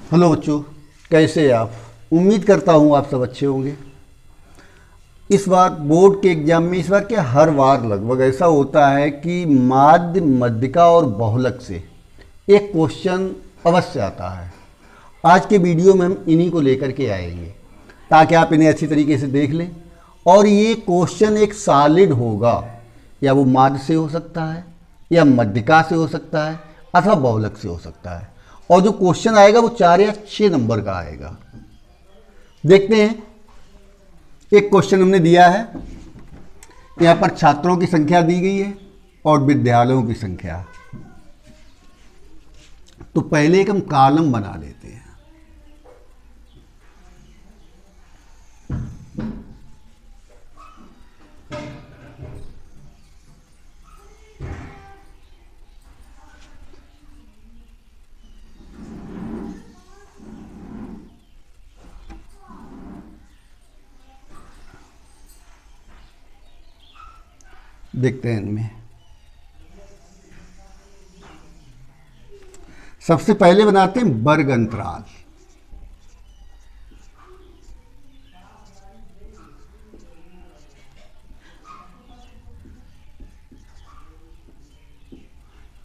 Hello बच्चों, कैसे हैं आप। उम्मीद करता हूँ आप सब अच्छे होंगे। इस बार बोर्ड के एग्जाम में इस बार क्या हर बार लगभग ऐसा होता है कि माध्य, मध्यिका और बहुलक से एक क्वेश्चन अवश्य आता है। आज के वीडियो में हम इन्हीं को लेकर के आएंगे ताकि आप इन्हें अच्छी तरीके से देख लें। और ये क्वेश्चन एक सॉलिड होगा, या वो माध्य से हो सकता है, या मध्यिका से हो सकता है, अथवा बहुलक से हो सकता है। और जो क्वेश्चन आएगा वो 4 या 6 नंबर का आएगा। देखते हैं। एक क्वेश्चन हमने दिया है, यहाँ पर छात्रों की संख्या दी गई है और विद्यालयों की संख्या। तो पहले एक हम कॉलम बना लेते हैं। देखते हैं इनमें। सबसे पहले बनाते हैं वर्ग अंतराल।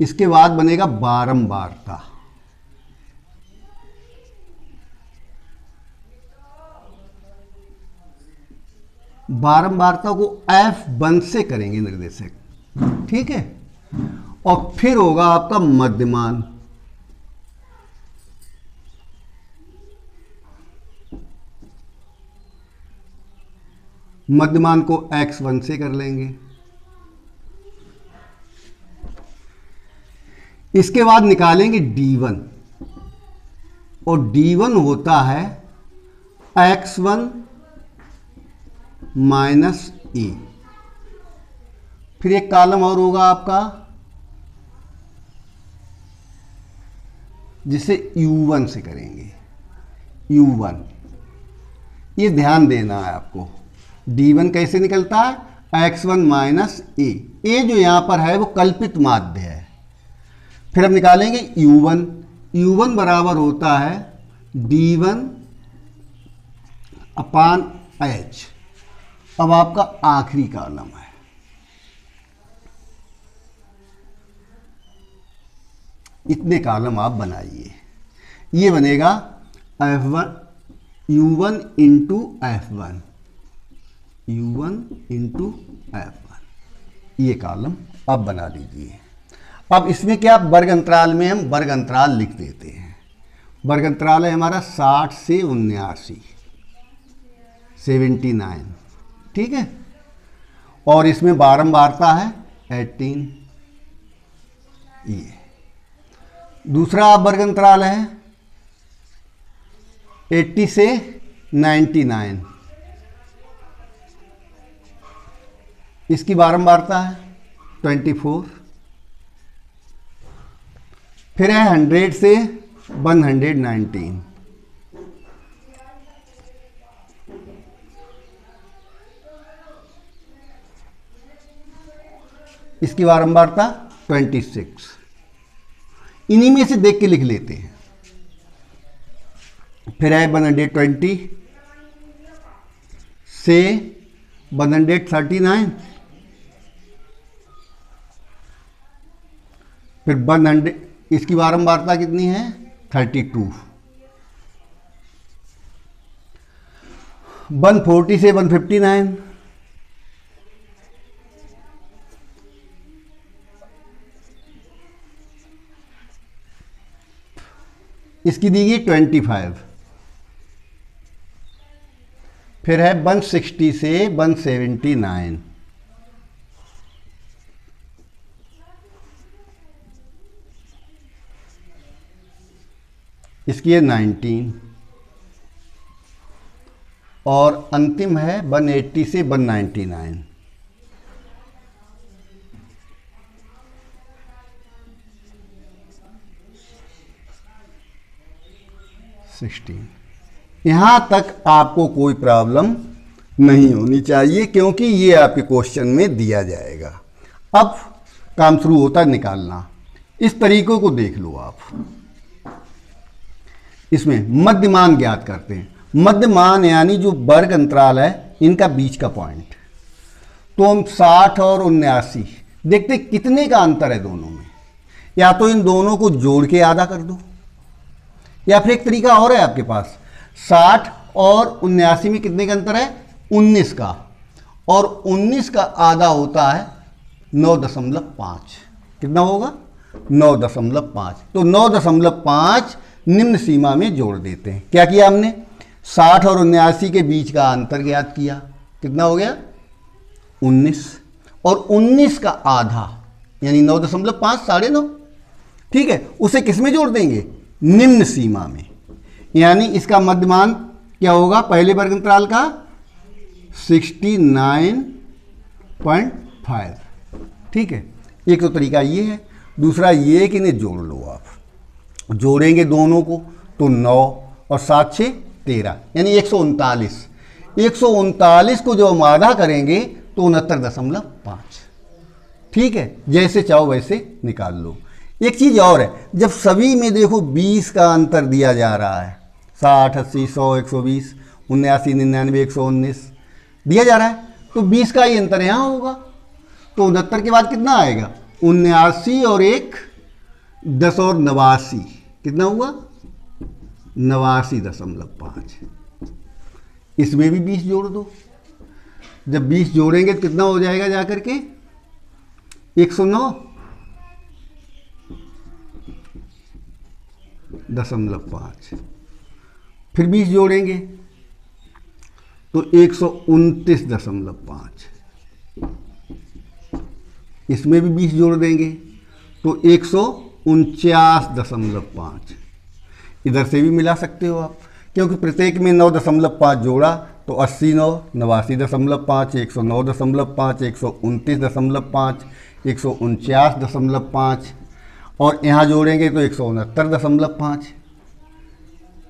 इसके बाद बनेगा बारंबारता। बारंबारता को F1 से करेंगे निर्देशक, ठीक है। और फिर होगा आपका मध्यमान। मध्यमान को X1 से कर लेंगे। इसके बाद निकालेंगे D1, और D1 होता है X1 माइनस E। फिर एक कॉलम और होगा आपका, जिसे U1 से करेंगे। U1, ये ध्यान देना है आपको। D1 कैसे निकलता है? X1 minus E। ए जो यहां पर है वो कल्पित माध्य है। फिर हम निकालेंगे U1। U1 बराबर होता है D1 अपान H। अब आपका आखिरी कॉलम है। इतने कॉलम आप बनाइए। ये बनेगा F1 U1 into F1, U1 into F1। ये कॉलम आप बना लीजिए। अब इसमें क्या, वर्ग अंतराल में हम वर्ग अंतराल लिख देते हैं। वर्ग अंतराल है हमारा 60 से 79, 79, ठीक है। और इसमें बारंबारता है 18। ये दूसरा वर्ग अंतराल है 80 से 99। इसकी बारंबारता है 24। फिर है 100 से 119। इसकी बारंबारता 26। इन्हीं में से देख के लिख लेते हैं। फिर है 120 से 139। फिर 100, इसकी बारंबारता कितनी है? 32। 140 से 159। इसकी दी गई 25। फिर है 160 से 179। इसकी है 19। और अंतिम है 180 से 199। यहां तक आपको कोई प्रॉब्लम नहीं होनी चाहिए, क्योंकि ये आपके क्वेश्चन में दिया जाएगा। अब काम शुरू होता है निकालना। इस तरीकों को देख लो आप। इसमें मध्यमान ज्ञात करते हैं। मध्यमान यानी जो वर्ग अंतराल है इनका बीच का पॉइंट। तो हम 60 और 79 देखते कितने का अंतर है दोनों में। या तो इन दोनों को जोड़ के आधा कर दो, या फिर एक तरीका और है आपके पास, 60 और 79 में कितने का अंतर है, 19 का, और 19 का आधा होता है 9.5। कितना होगा, 9.5। तो 9.5 निम्न सीमा में जोड़ देते हैं। क्या किया हमने, 60 और 79 के बीच का अंतर ज्ञात किया, कितना हो गया 19, और 19 का आधा यानी 9.5, 9.5, ठीक है, उसे किस में जोड़ देंगे, निम्न सीमा में। यानी इसका मध्यमान क्या होगा, पहले वर्ग अंतराल का 69.5। ठीक है, एक तो तरीका ये है। दूसरा ये कि इन्हें जोड़ लो आप, जोड़ेंगे दोनों को तो 9 और 7 6 13 यानी 139। 139 को जो हम आधा करेंगे तो 69.5। ठीक है, जैसे चाहो वैसे निकाल लो। एक चीज़ और है, जब सभी में देखो 20 का अंतर दिया जा रहा है, 60 80 100 120 79 99 119 दिया जा रहा है, तो 20 का ही अंतर यहाँ होगा। तो 69 के बाद कितना आएगा, 79 और 1 10 और 89, कितना हुआ 89.5। इसमें भी 20 जोड़ दो। जब 20 जोड़ेंगे तो कितना हो जाएगा जाकर के 109.5। फिर 20 जोड़ेंगे तो 129.5। इसमें भी 20 जोड़ देंगे तो 149.5। इधर से भी मिला सकते हो आप, क्योंकि प्रत्येक में 9.5 जोड़ा तो 89, 89.5, 109.5, 129.5, 149.5, और यहाँ जोड़ेंगे तो 169.5।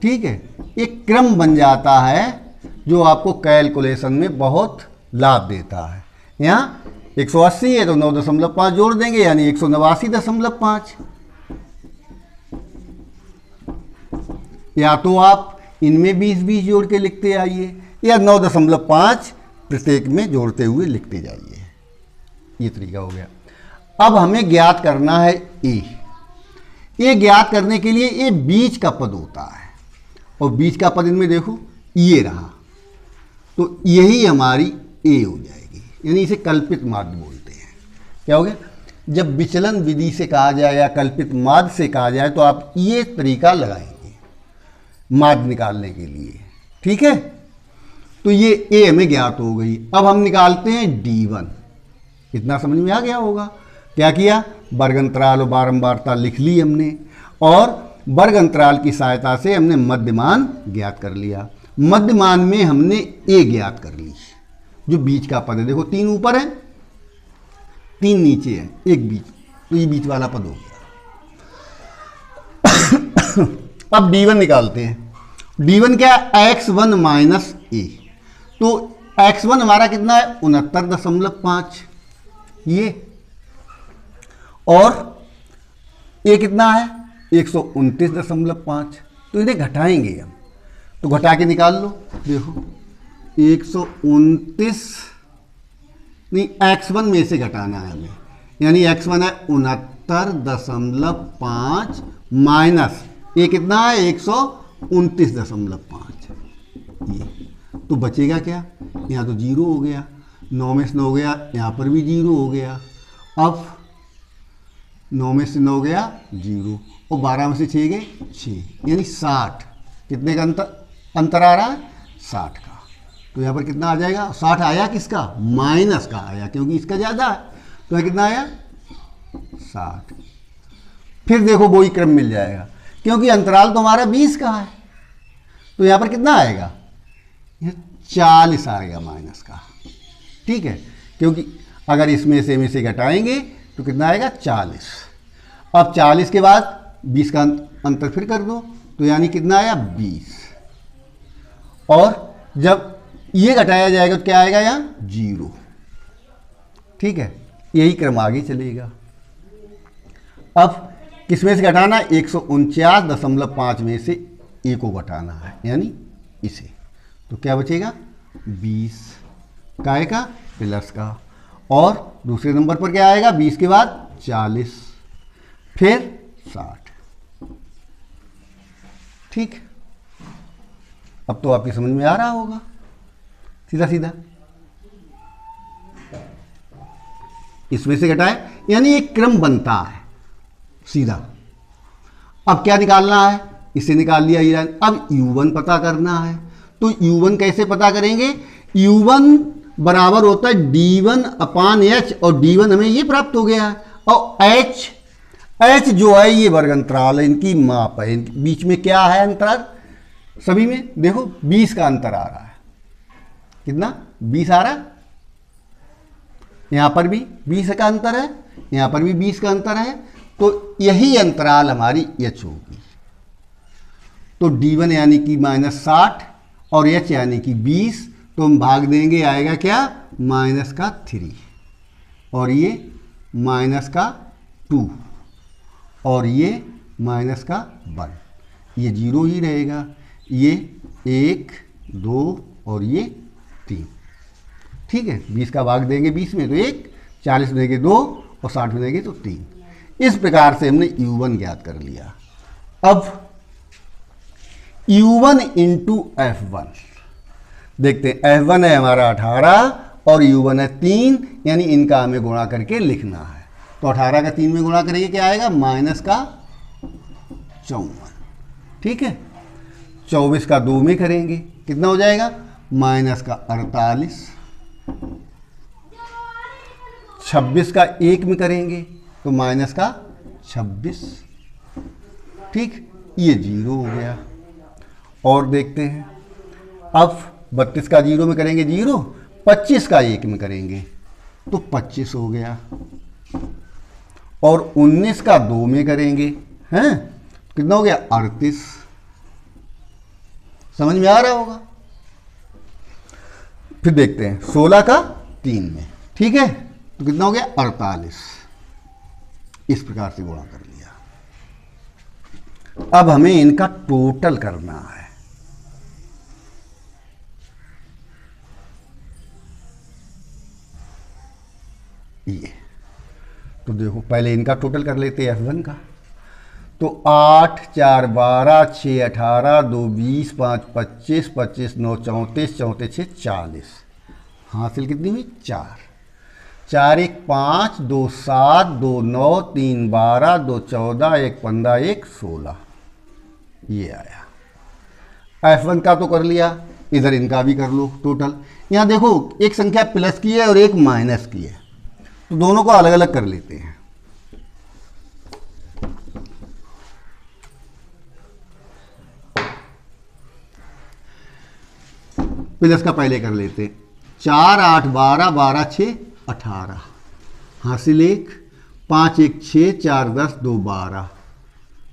ठीक है, एक क्रम बन जाता है जो आपको कैलकुलेशन में बहुत लाभ देता है। यहाँ 180 है तो 9.5 जोड़ देंगे यानी 189.5। या तो आप इनमें 20 जोड़ के लिखते आइए, या 9.5 प्रत्येक में जोड़ते हुए लिखते जाइए। ये तरीका हो गया। अब हमें ज्ञात करना है ए। ये ज्ञात करने के लिए ये बीच का पद होता है, और बीच का पद इनमें देखो ये रहा, तो यही हमारी ए हो जाएगी। यानी इसे कल्पित माध्य बोलते हैं। क्या हो गया, जब विचलन विधि से कहा जाए या कल्पित माध्य से कहा जाए तो आप ये तरीका लगाएंगे माध्य निकालने के लिए। ठीक है, तो ये ए हमें ज्ञात हो गई। अब हम निकालते हैं D1। इतना समझ में आ गया होगा। क्या किया, वर्ग अंतराल और बारंबारता लिख ली हमने, और वर्ग अंतराल की सहायता से हमने मध्यमान ज्ञात कर लिया। मध्यमान में हमने ए ज्ञात कर ली, जो बीच का पद है। देखो 3 ऊपर है 3 नीचे है, 1 बीच, तो ये बीच वाला पद हो गया। अब D1 निकालते हैं। D1 क्या है, x1 माइनस ए। तो x1 हमारा कितना है 69.5 ये, और ए कितना है 129.5। तो इन्हें घटाएंगे हम, तो घटा के निकाल लो। देखो 129 नहीं, x1 में से घटाना है हमें, यानी x1 है 69.5 माइनस ये कितना है 129.5। ये तो बचेगा क्या, यहाँ तो 0 हो गया, 9 में से 9 गया, यहाँ पर भी 0 हो गया। अब 9 में से 9 गया 0, और 12 में से 6 गए 6, यानी 60। कितने का अंतर आ रहा है, 60 का। तो यहाँ पर कितना आ जाएगा, 60 आया किसका, माइनस का आया, क्योंकि इसका ज़्यादा है। तो यहाँ कितना आया 60। फिर देखो वही क्रम मिल जाएगा, क्योंकि अंतराल तो हमारा 20 का है। तो यहाँ पर कितना आएगा, 40 आएगा माइनस का। ठीक है, क्योंकि अगर इसमें से घटाएंगे तो कितना आएगा 40। अब 40 के बाद 20 का अंतर फिर कर दो, तो यानी कितना आया 20। और जब ये घटाया जाएगा तो क्या आएगा यहाँ 0। ठीक है, यही क्रम आगे चलेगा। अब किस में से घटाना, 149.5 में से ए को घटाना है, यानी इसे। तो क्या बचेगा 20 काय का प्लस का, और दूसरे नंबर पर क्या आएगा 20 के बाद 40, फिर 60। ठीक, अब तो आपकी समझ में आ रहा होगा सीधा सीधा। इसमें से घटाए यानी एक क्रम बनता है सीधा। अब क्या निकालना है, इसे निकाल लिया ये। अब u1 पता करना है, तो u1 कैसे पता करेंगे, u1 बराबर होता है d1 अपान h, और d1 हमें ये प्राप्त हो गया है, और h जो है ये वर्ग अंतराल है, इनकी माप है। इनके बीच में क्या है अंतराल, सभी में देखो 20 का अंतर आ रहा है। कितना 20 आ रहा है, यहां पर भी 20 का अंतर है, यहां पर भी 20 का अंतर है, तो यही अंतराल हमारी h होगी। तो d1 यानी कि -60 और h यानी कि 20, तो हम भाग देंगे, आएगा क्या -3, और ये -2, और ये -1, ये 0 ही रहेगा। ये 1 2 और ये 3। ठीक है, 20 का भाग देंगे 20 में तो 1, 40 में देंगे 2 और 60 में देंगे तो 3। इस प्रकार से हमने u1 ज्ञात कर लिया। अब u1 इंटू f1 देखते हैं। f1 है हमारा 18 और u1 है 3, यानी इनका हमें गुणा करके लिखना है। तो 18 का 3 में गुणा करेंगे क्या आएगा -54। ठीक है, 24 का 2 में करेंगे कितना हो जाएगा -48। 26 का 1 में करेंगे तो -26। ठीक, ये 0 हो गया। और देखते हैं, अब 32 का 0 में करेंगे 0, 25 का 1 में करेंगे तो 25 हो गया, और 19 का 2 में करेंगे हैं कितना हो गया 38। समझ में आ रहा होगा। फिर देखते हैं 16 का 3 में, ठीक है, तो कितना हो गया 48। इस प्रकार से गुणा कर लिया। अब हमें इनका टोटल करना है। ये तो देखो पहले इनका टोटल कर लेते हैं f1 का। तो 8 4 12 6 18 2 20 5 25 25 9 34 34 6 40। हासिल कितनी हुई 4 4 1 5 2 7 2 9 3 12 2 14 1 15 1 16। ये आया। f1 का तो कर लिया, इधर इनका भी कर लो टोटल। यहाँ देखो एक संख्या प्लस की है और एक माइनस की है, तो दोनों को अलग अलग कर लेते हैं। प्लस का पहले कर लेते हैं। 4 8 12 12 6 18 हासिल 1, 5 1 6 4 10 2 12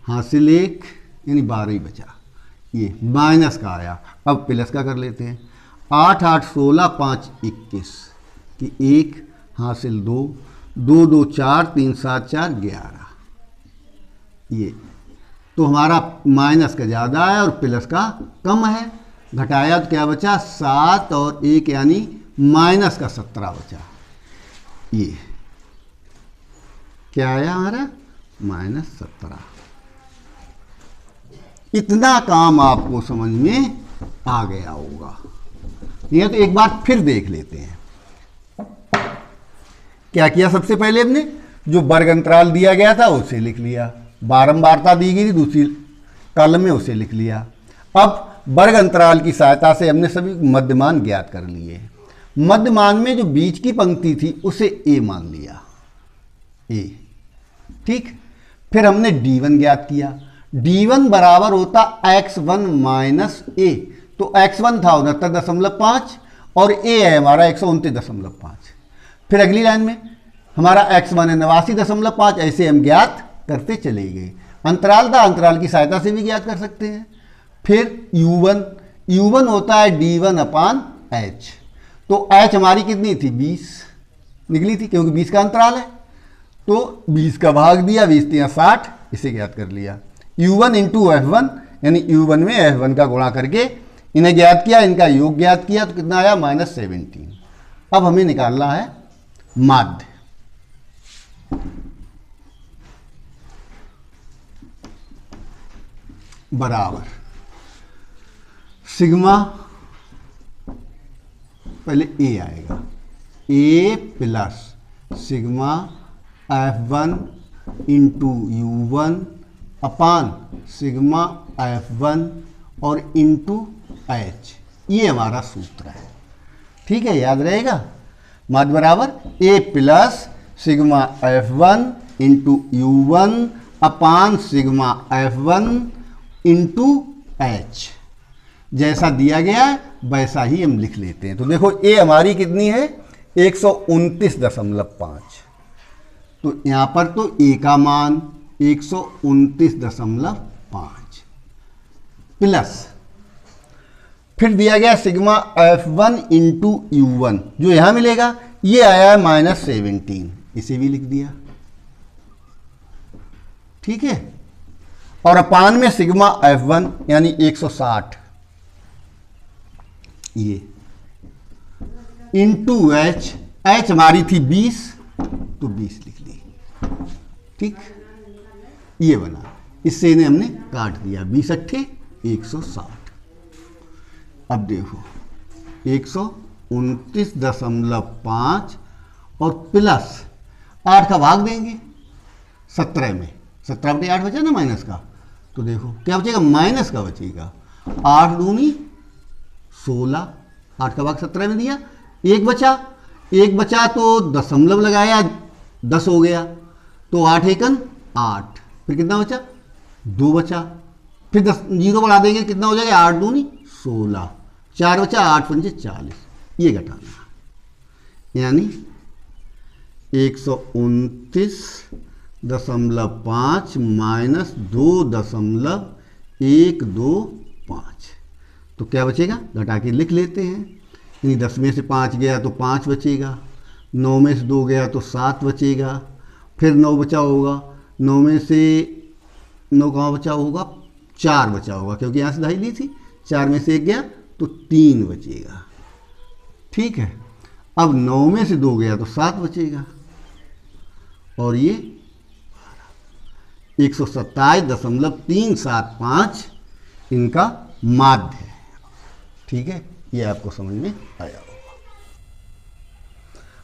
हासिल 1, यानी 12 ही बचा। ये माइनस का आया। अब प्लस का कर लेते हैं। 8 8 16 5 21 कि 1 हासिल 2 2 2 4 3 7 4 11। ये तो हमारा माइनस का ज़्यादा है और प्लस का कम है। घटाया तो क्या बचा 7 और 1 यानी -17 बचा। ये क्या आया हमारा -17। इतना काम आपको समझ में आ गया होगा। ये तो एक बार फिर देख लेते हैं। क्या किया, सबसे पहले हमने जो वर्ग अंतराल दिया गया था उसे लिख लिया, बारंबारता दी गई थी दूसरी कॉलम में उसे लिख लिया। अब वर्ग अंतराल की सहायता से हमने सभी मध्यमान ज्ञात कर लिए। मध्यमान में जो बीच की पंक्ति थी उसे a मान लिया, a। ठीक, फिर हमने d1 ज्ञात किया। d1 बराबर होता x1 माइनस a, तो x1 था 69.5 और a है हमारा 129.5। फिर अगली लाइन में हमारा x1 है 89.5। ऐसे हम ज्ञात करते चले गए। अंतराल था, अंतराल की सहायता से भी ज्ञात कर सकते हैं। फिर u1 होता है d1 अपान h, तो h हमारी कितनी थी 20 निकली थी, क्योंकि 20 का अंतराल है, तो 20 का भाग दिया, 20 3 60, इसे ज्ञात कर लिया। u1 इंटू f1 यानी U1 में F1 का गुणा करके इन्हें ज्ञात किया, इनका योग ज्ञात किया, तो कितना आया -17। अब हमें निकालना है माध्य। बराबर सिग्मा, पहले ए आएगा, a plus sigma F1 into U1 upon sigma F1 और इंटू H, ये हमारा सूत्र है। ठीक है, याद रहेगा। माध्य बराबर a plus sigma F1 into U1 upon sigma F1 into H। जैसा दिया गया है वैसा ही हम लिख लेते हैं। तो देखो ए हमारी कितनी है 129.5, तो यहां पर तो ए का मान 129.5 प्लस फिर दिया गया सिग्मा F1 इंटू U1 जो यहां मिलेगा, ये आया है -17, इसे भी लिख दिया। ठीक है, और अपान में सिग्मा F1 यानी 160 ये इंटू H, H हमारी थी 20 तो 20 लिख दी। ठीक, ये बना, इससे इन्हें हमने काट दिया, 20 अट्ठे 160। अब देखो 129.5 और प्लस 8 का भाग देंगे 17 में, 17/8 बचा ना माइनस का, तो देखो क्या बचेगा, माइनस का बचेगा। 8 दूनी 16, 8 का भाग 17 में दिया, एक बचा तो दशमलव लगाया 10 हो गया, तो 8 एकन 8, फिर कितना बचा 2 बचा, फिर 10 जीरो बढ़ा देंगे, कितना हो जाएगा 8 दूनी 16, 4 बचा, 8 पंजे 40, ये घटाना, यानी 129.5 माइनस 2.125, तो क्या बचेगा, घटा के लिख लेते हैं। यानी 10 में से 5 गया तो 5 बचेगा, 9 में से 2 गया तो 7 बचेगा, फिर 9 बचा होगा, 9 में से 9 कहाँ बचा होगा, 4 बचा होगा, क्योंकि यहाँ से दहाई ली थी, 4 में से 1 गया तो 3 बचेगा। ठीक है, अब 9 में से 2 गया तो 7 बचेगा, और ये 127.375 इनका माध्य है। ठीक है, ये आपको समझ में आया होगा।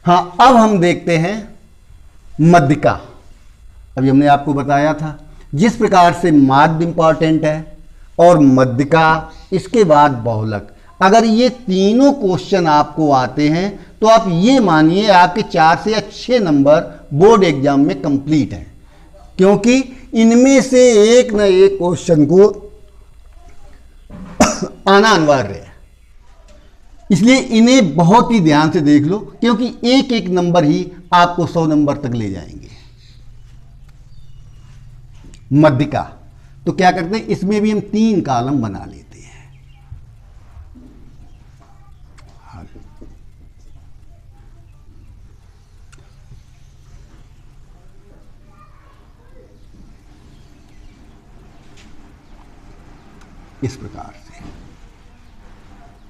हाँ, अब हम देखते हैं मध्यिका। अभी हमने आपको बताया था जिस प्रकार से माध्य इंपॉर्टेंट है और मध्यिका, इसके बाद बहुलक। अगर ये तीनों क्वेश्चन आपको आते हैं तो आप ये मानिए आपके 4 से या 6 नंबर बोर्ड एग्जाम में कंप्लीट हैं, क्योंकि इनमें से एक न एक क्वेश्चन को आना अनिवार्य है। इसलिए इन्हें बहुत ही ध्यान से देख लो, क्योंकि एक एक नंबर ही आपको 100 नंबर तक ले जाएंगे। मध्यिका, तो क्या करते हैं, इसमें भी हम 3 कॉलम बना लेते हैं। इस प्रकार से,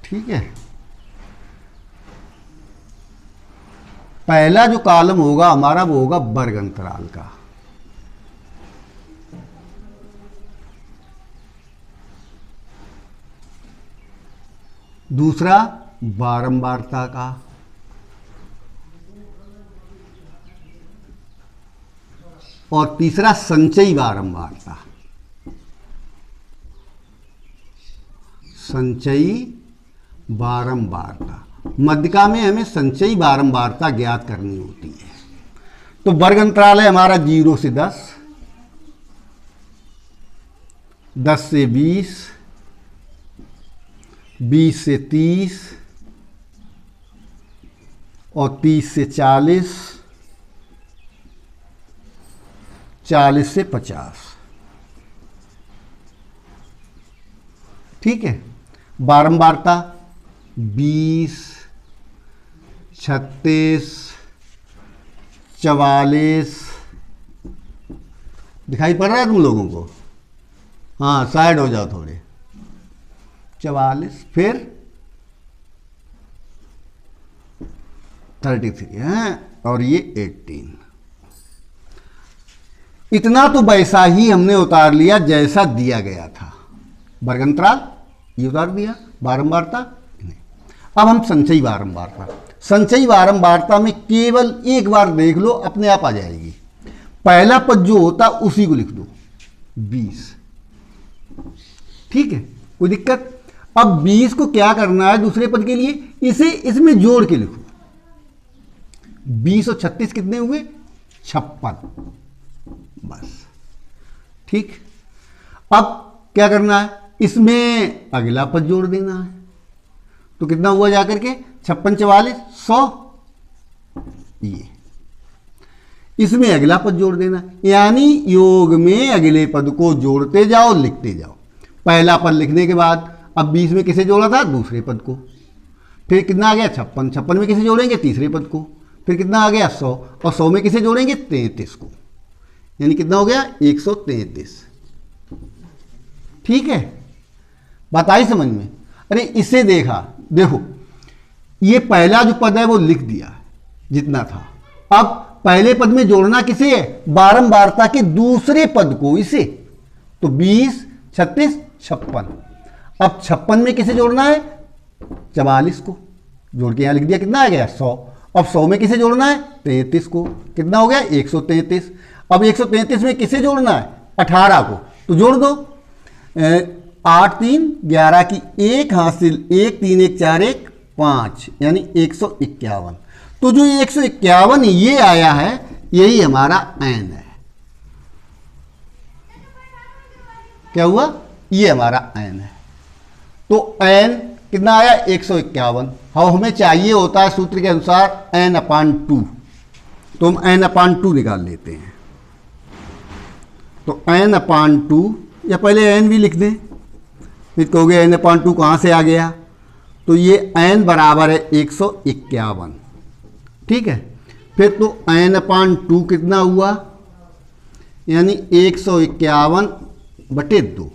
ठीक है। पहला जो कॉलम होगा हमारा वो होगा वर्ग अंतराल का, दूसरा बारंबारता का, और तीसरा संचयी बारंबारता। संचयी बारंबारता, मध्यिका में हमें संचयी बारंबारता ज्ञात करनी होती है। तो वर्ग अंतराल है हमारा 0 से 10, 10 से 20, 20 से 30 और 30 से 40, 40 से 50। ठीक है, बारंबारता 20, 36, 44, दिखाई पड़ रहा है तुम लोगों को? हाँ साइड हो जाओ थोड़े, 44 फिर 33 है और ये 18। इतना तो वैसा ही हमने उतार लिया जैसा दिया गया था, वर्गंतराल ये उतार दिया, बारंबारता नहीं। अब हम संचयी बारंबारता, संचयी बारंबारता में केवल एक बार देख लो, अपने आप आ जाएगी। पहला पद जो होता उसी को लिख दो 20, ठीक है, कोई दिक्कत। अब 20 को क्या करना है दूसरे पद के लिए, इसे इसमें जोड़ के लिखो। 20 और 36 कितने हुए, 56, बस ठीक। अब क्या करना है, इसमें अगला पद जोड़ देना है, तो कितना हुआ जाकर के 56 44 100, ये इसमें अगला पद जोड़ देना, यानी योग में अगले पद को जोड़ते जाओ लिखते जाओ। पहला पद लिखने के बाद अब 20 में किसे जोड़ा था, दूसरे पद को, फिर कितना आ गया 56, 56 में किसे जोड़ेंगे, तीसरे पद को, फिर कितना आ गया 100, और 100 में किसे जोड़ेंगे, 33 को, यानी कितना हो गया 133, ठीक है, बात आई समझ में। अरे इसे देखा, देखो ये पहला जो पद है वो लिख दिया जितना था। अब पहले पद में जोड़ना किसे है, बारंबारता के दूसरे पद को, इसे, तो 20 36 56। अब 56 में किसे जोड़ना है, 44 को, जोड़ के यहां लिख दिया, कितना आ गया 100। अब 100 में किसे जोड़ना है, 33 को, कितना हो गया 133। अब 133 में किसे जोड़ना है, 18 को, तो जोड़ दो, 8 3 11 की 1 हासिल, 1 3 1 4 1 5, यानी 151। तो जो 151 ये आया है, यही हमारा n है। क्या हुआ, ये हमारा n है। तो n कितना आया, 151। हाँ हमें चाहिए होता है सूत्र के अनुसार n/2, तो हम n/2 निकाल लेते हैं। तो n/2, या पहले n भी लिख दें, फिर कहोगे n/2 कहाँ से आ गया, तो ये n बराबर है 151, ठीक है। फिर तो n/2 कितना हुआ, यानी 151/2,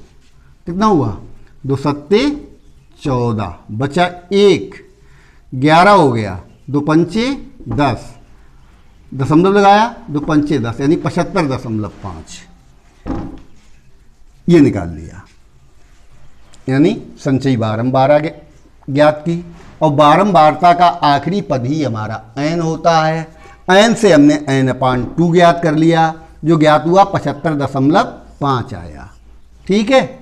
कितना हुआ, 2 सत्ते 14, बचा 1, 11 हो गया, 2 पंचे 10, दशमलव लगाया, 2 पंचे 10, यानी 75.5, ये निकाल लिया, यानी संचयी बारंबारता ज्ञात की। और बारंबारता का आखिरी पद ही हमारा n होता है। n से हमने n/2 ज्ञात कर लिया, जो ज्ञात हुआ 75.5 आया, ठीक है।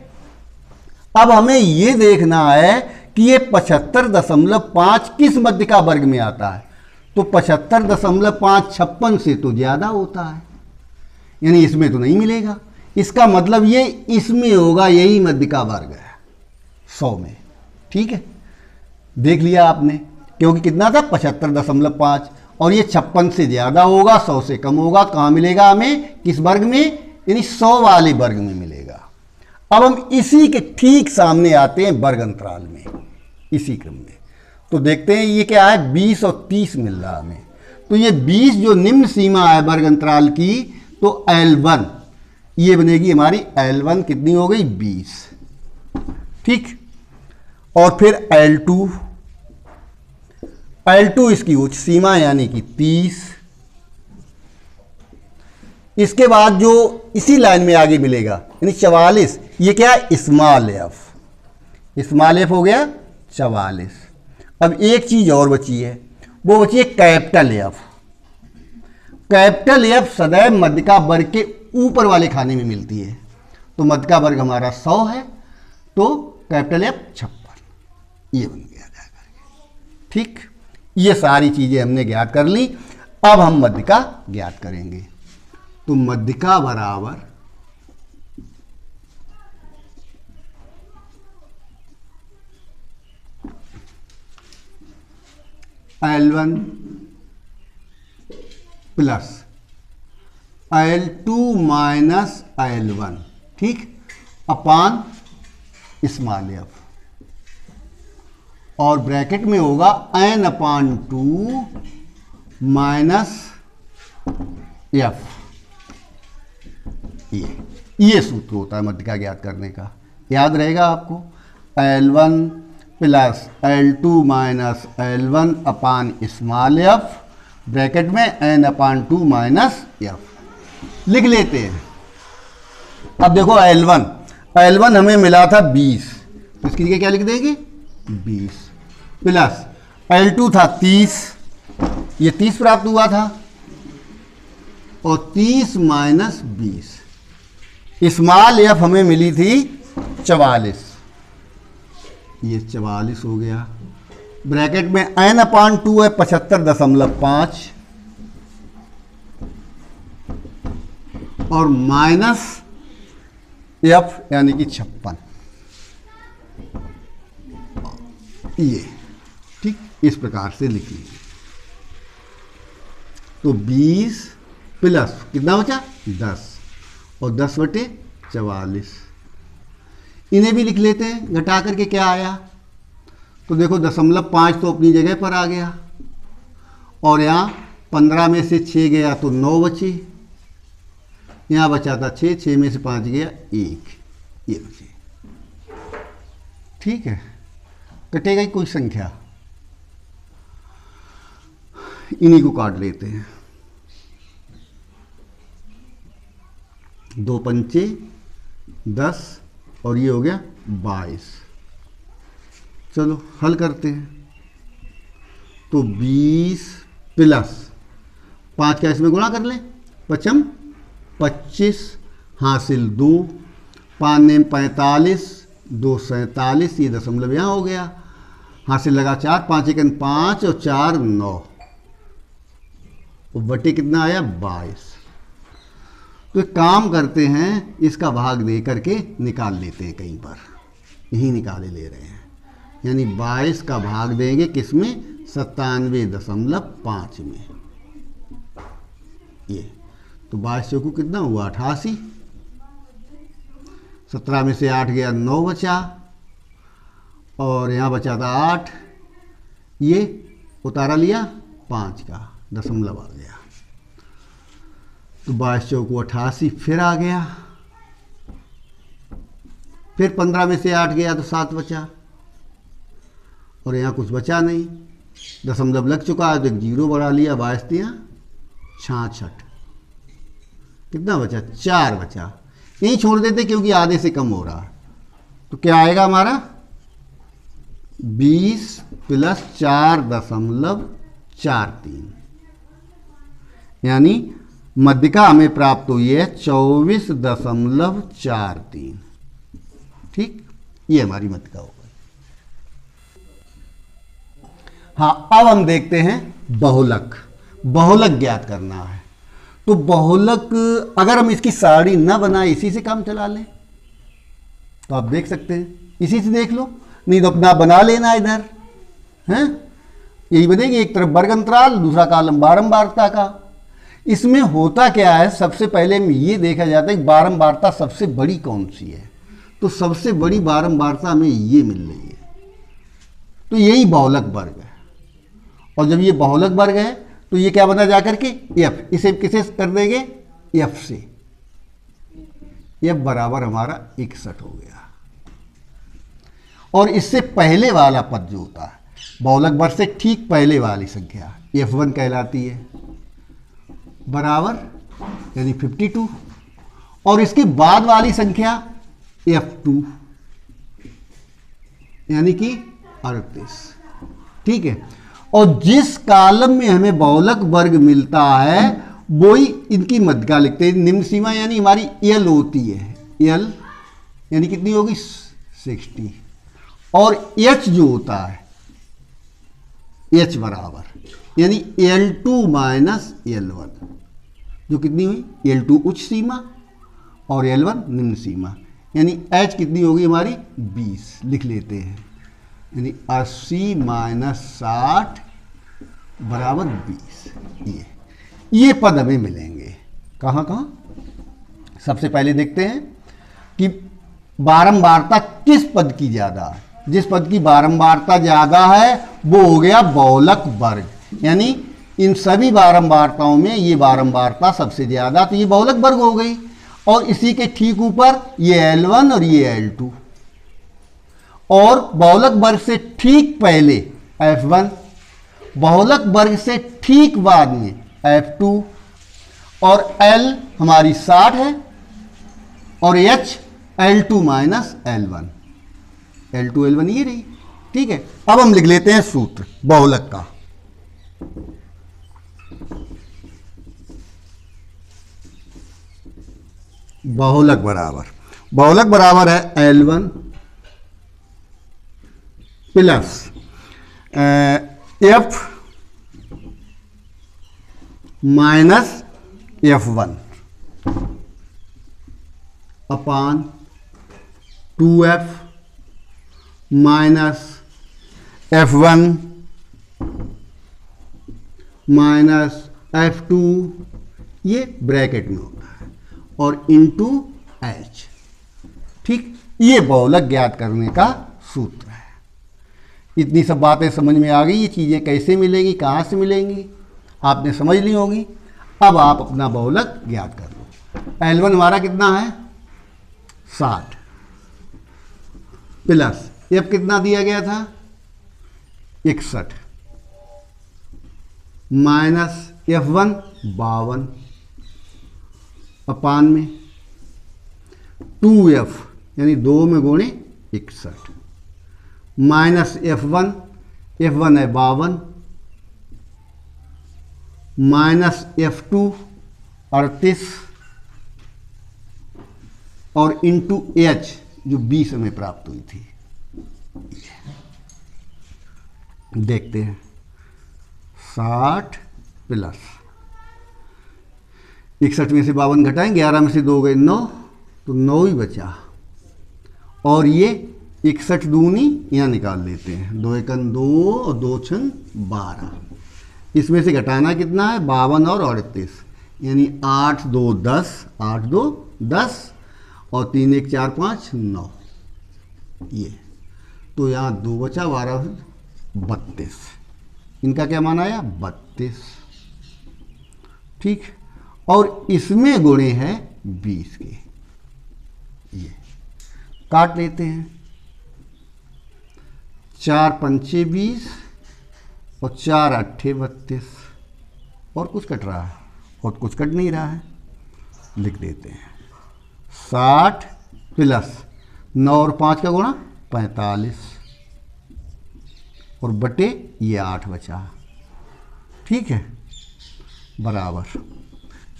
अब हमें ये देखना है कि ये 75.5 किस मध्य का वर्ग में आता है, तो 75.5 56 से तो ज्यादा होता है, यानी इसमें तो नहीं मिलेगा। इसका मतलब ये इसमें होगा, यही मध्य का वर्ग है 100 में, ठीक है। देख लिया आपने, क्योंकि कितना था 75.5, और ये 56 से ज्यादा होगा, 100 से कम होगा, कहाँ मिलेगा हमें, किस वर्ग में, यानी 100 वाले वर्ग में मिलेगा। अब हम इसी के ठीक सामने आते हैं वर्ग अंतराल में, इसी क्रम में, तो देखते हैं ये क्या है, 20 और 30 मिल रहा हमें। तो ये 20 जो निम्न सीमा है वर्ग अंतराल की, तो L1 ये बनेगी हमारी, L1 कितनी हो गई 20, ठीक। और फिर L2 इसकी उच्च सीमा यानी कि 30। इसके बाद जो इसी लाइन में आगे मिलेगा यानी 44, ये क्या है, स्मॉल एफ हो गया 44। अब एक चीज और बची है, वो बची है कैपिटल एफ। कैपिटल एफ सदैव मध्य का वर्ग के ऊपर वाले खाने में मिलती है, तो मध्य का वर्ग हमारा 100 है, तो कैपिटल एफ 56, ये बन गया जाकर, ठीक। ये सारी चीजें हमने ज्ञात कर ली। अब हम मध्य का ज्ञात करेंगे, तो मध्य का बराबर L1 plus L2 minus L1, ठीक, अपान स्मॉल एफ, और ब्रैकेट में होगा n/2 माइनस एफ, ये ये सूत्र होता है मध्यिका ज्ञात करने का, याद रहेगा आपको। L1 plus L2 minus L1 अपान स्मॉल एफ ब्रैकेट में n/2 माइनस एफ लिख लेते हैं। अब देखो L1 हमें मिला था 20, तो इसकी जगह क्या लिख देंगे 20 प्लस L2 था 30, ये 30 प्राप्त हुआ था, और 30 माइनस 20, स्मॉल एफ हमें मिली थी 44, ये 44 हो गया। ब्रैकेट में n/2 है 75.5 और माइनस एफ यानी कि 56, ये ठीक इस प्रकार से लिख लीजिए। तो 20 प्लस कितना बचा 10 और 10/44, इन्हें भी लिख लेते हैं घटा करके क्या आया। तो देखो 0.5 तो अपनी जगह पर आ गया, और यहाँ 15 में से 6 गया तो 9 बची, यहाँ बचा था 6 में से 5 गया 1, ये बची। ठीक है, कटेगा कोई संख्या, इन्हीं को काट लेते हैं। 2 पंचे 10 और ये हो गया 22। चलो हल करते हैं। तो 20 प्लस 5 का इसमें गुणा कर लें, 5 25 हासिल 2, 5 ने 45, 2 47, ये दशमलव यहाँ हो गया, हासिल लगा 4, 5 एकन 5 और 4 9, और बटे कितना आया 22। तो एक काम करते हैं, इसका भाग दे करके निकाल लेते हैं, कहीं पर यही निकाले ले रहे हैं, यानी 22 का भाग देंगे किसमें 97.5 में, ये तो 22 चौकू कितना हुआ 88, 17 में से 8 गया 9 बचा, और यहाँ बचा था 8, ये उतारा लिया 5 का दशमलव आ गया, तो 22 चौकू 88 फिर आ गया, फिर 15 में से 8 गया तो 7 बचा, और यहाँ कुछ बचा नहीं, दशमलव लग चुका है तो एक 0 बढ़ा लिया, 22 66, कितना बचा 4 बचा, यहीं छोड़ देते क्योंकि आधे से कम हो रहा है। तो क्या आएगा हमारा 20 प्लस 4.43, यानी मध्यिका हमें प्राप्त हुई है 24.43। ठीक, ये हमारी मध्यिका हो गई। हाँ, अब हम देखते हैं बहुलक। बहुलक ज्ञात करना है। तो बहुलक अगर हम इसकी सारणी न बनाए, इसी से काम चला लें, तो आप देख सकते हैं, इसी से देख लो, नहीं तो अपना बना लेना इधर हैं, यही बनेगी, एक तरफ वर्ग अंतराल, दूसरा कॉलम बारंबारता का। इसमें होता क्या है, सबसे पहले ये देखा जाता है कि बारंबारता सबसे बड़ी कौन सी है, तो सबसे बड़ी बारंबारता हमें ये मिल रही है, तो यही बहुलक वर्ग है। और जब ये बहुलक वर्ग है तो ये क्या बना जाकर के एफ, इसे किसे कर देंगे एफ से, एफ बराबर हमारा 61 हो गया। और इससे पहले वाला पद जो होता है बहुलक वर्ग से ठीक पहले वाली संख्या F1 कहलाती है, बराबर यानी 52, और इसके बाद वाली संख्या F2 यानी कि 38। ठीक है, और जिस कॉलम में हमें बहुलक वर्ग मिलता है वो ही इनकी मध्यिका लिखते हैं। निम्न सीमा यानी हमारी L होती है, L यानी कितनी होगी 60, और H जो होता है H बराबर यानी L2 माइनस L1, जो कितनी हुई L2 उच्च सीमा और L1 निम्न सीमा, यानी H कितनी होगी हमारी 20 लिख लेते हैं, यानी 80 माइनस 60 बराबर 20। ये पद हमें मिलेंगे कहाँ कहाँ। सबसे पहले देखते हैं कि बारंबारता किस पद की ज़्यादा है। जिस पद की बारंबारता ज़्यादा है वो हो गया बहुलक वर्ग, यानी इन सभी बारंबारताओं में ये बारंबारता सबसे ज़्यादा, तो ये बहुलक वर्ग हो गई। और इसी के ठीक ऊपर ये L1 और ये L2, और बहुलक वर्ग से ठीक पहले F1, बहुलक वर्ग से ठीक बाद में F2, और L हमारी 60 है और H L2 minus L1, L2 L1 ये रही। ठीक है, अब हम लिख लेते हैं सूत्र बहुलक का। बहुलक बराबर है L1 plus F minus F1 अपान 2F minus F1 minus F2, ये ब्रैकेट में होता है, और इंटू H। ठीक, ये बहुलक ज्ञात करने का सूत्र है। इतनी सब बातें समझ में आ गई, ये चीज़ें कैसे मिलेंगी, कहाँ से मिलेंगी, आपने समझ ली होगी। अब आप अपना बहुलक ज्ञात कर लो। L1 हमारा कितना है 60 प्लस F कितना दिया गया था 61 माइनस F1 52 अपान में 2F यानी 2 में गुणे 61 माइनस F1 है 52 माइनस F2 38 और इंटू H जो 20 में प्राप्त हुई थी। देखते हैं 60 प्लस 61 में से 52 घटाएं, 11 में से 2 गए 9, तो 9 ही बचा, और ये 61 दूनी यहाँ निकाल लेते हैं, 2 एकन 2 और 2 छंग 12, इसमें से घटाना कितना है 52 और 38, यानी 8 2 10, 8 2 10 और 3 1 4 5 9, ये तो यहाँ 2 बचा, 12 32, इनका क्या मान आया 32। ठीक, और इसमें गुणे है 20 के, ये काट लेते हैं, 4 पंचे 20 और 4 अट्ठे 32, और कुछ कट रहा है और कुछ कट नहीं रहा है, लिख देते हैं 60 प्लस 9 और 5 का गुणा 45 और बटे ये 8 बचा। ठीक है, बराबर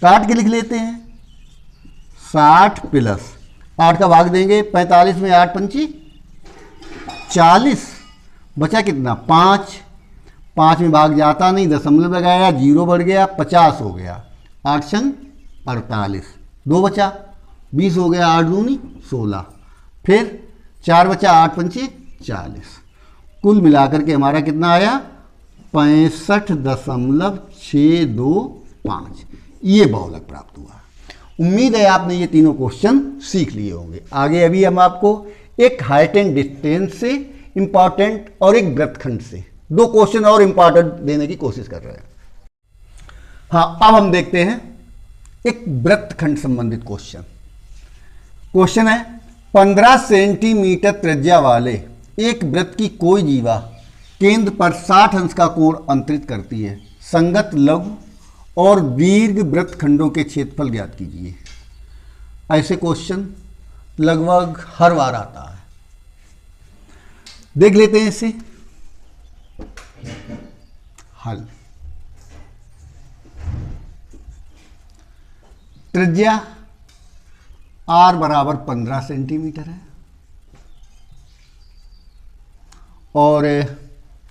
काट के लिख लेते हैं 60 प्लस 8 का भाग देंगे 45 में, 8 पंची 40, बचा कितना 5, 5 में भाग जाता नहीं, दशमलव लगाया, 0 बढ़ गया, 50 हो गया, 8 छंग 48, 2 बचा, 20 हो गया, 8 दूनी 16, फिर 4 बचा, 8 पंचे 40, कुल मिलाकर के हमारा कितना आया 65.625, ये बहुलक प्राप्त हुआ। उम्मीद है आपने ये तीनों क्वेश्चन सीख लिए होंगे। आगे अभी हम आपको एक हाइट एंड डिस्टेंस से इंपॉर्टेंट और एक वृत्तखंड से 2 क्वेश्चन और इंपॉर्टेंट देने की कोशिश कर रहे हैं। हाँ, अब हम देखते हैं एक वृत्तखंड संबंधित क्वेश्चन। क्वेश्चन है 15 सेंटीमीटर त्रिज्या वाले एक वृत्त की कोई जीवा केंद्र पर 60 अंश का कोण अंतरित करती है, संगत लघु और दीर्घ वृत्तखंडों के क्षेत्रफल ज्ञात कीजिए। ऐसे क्वेश्चन लगभग हर बार आता है, देख लेते हैं इसे हल। त्रिज्या r बराबर 15 सेंटीमीटर है और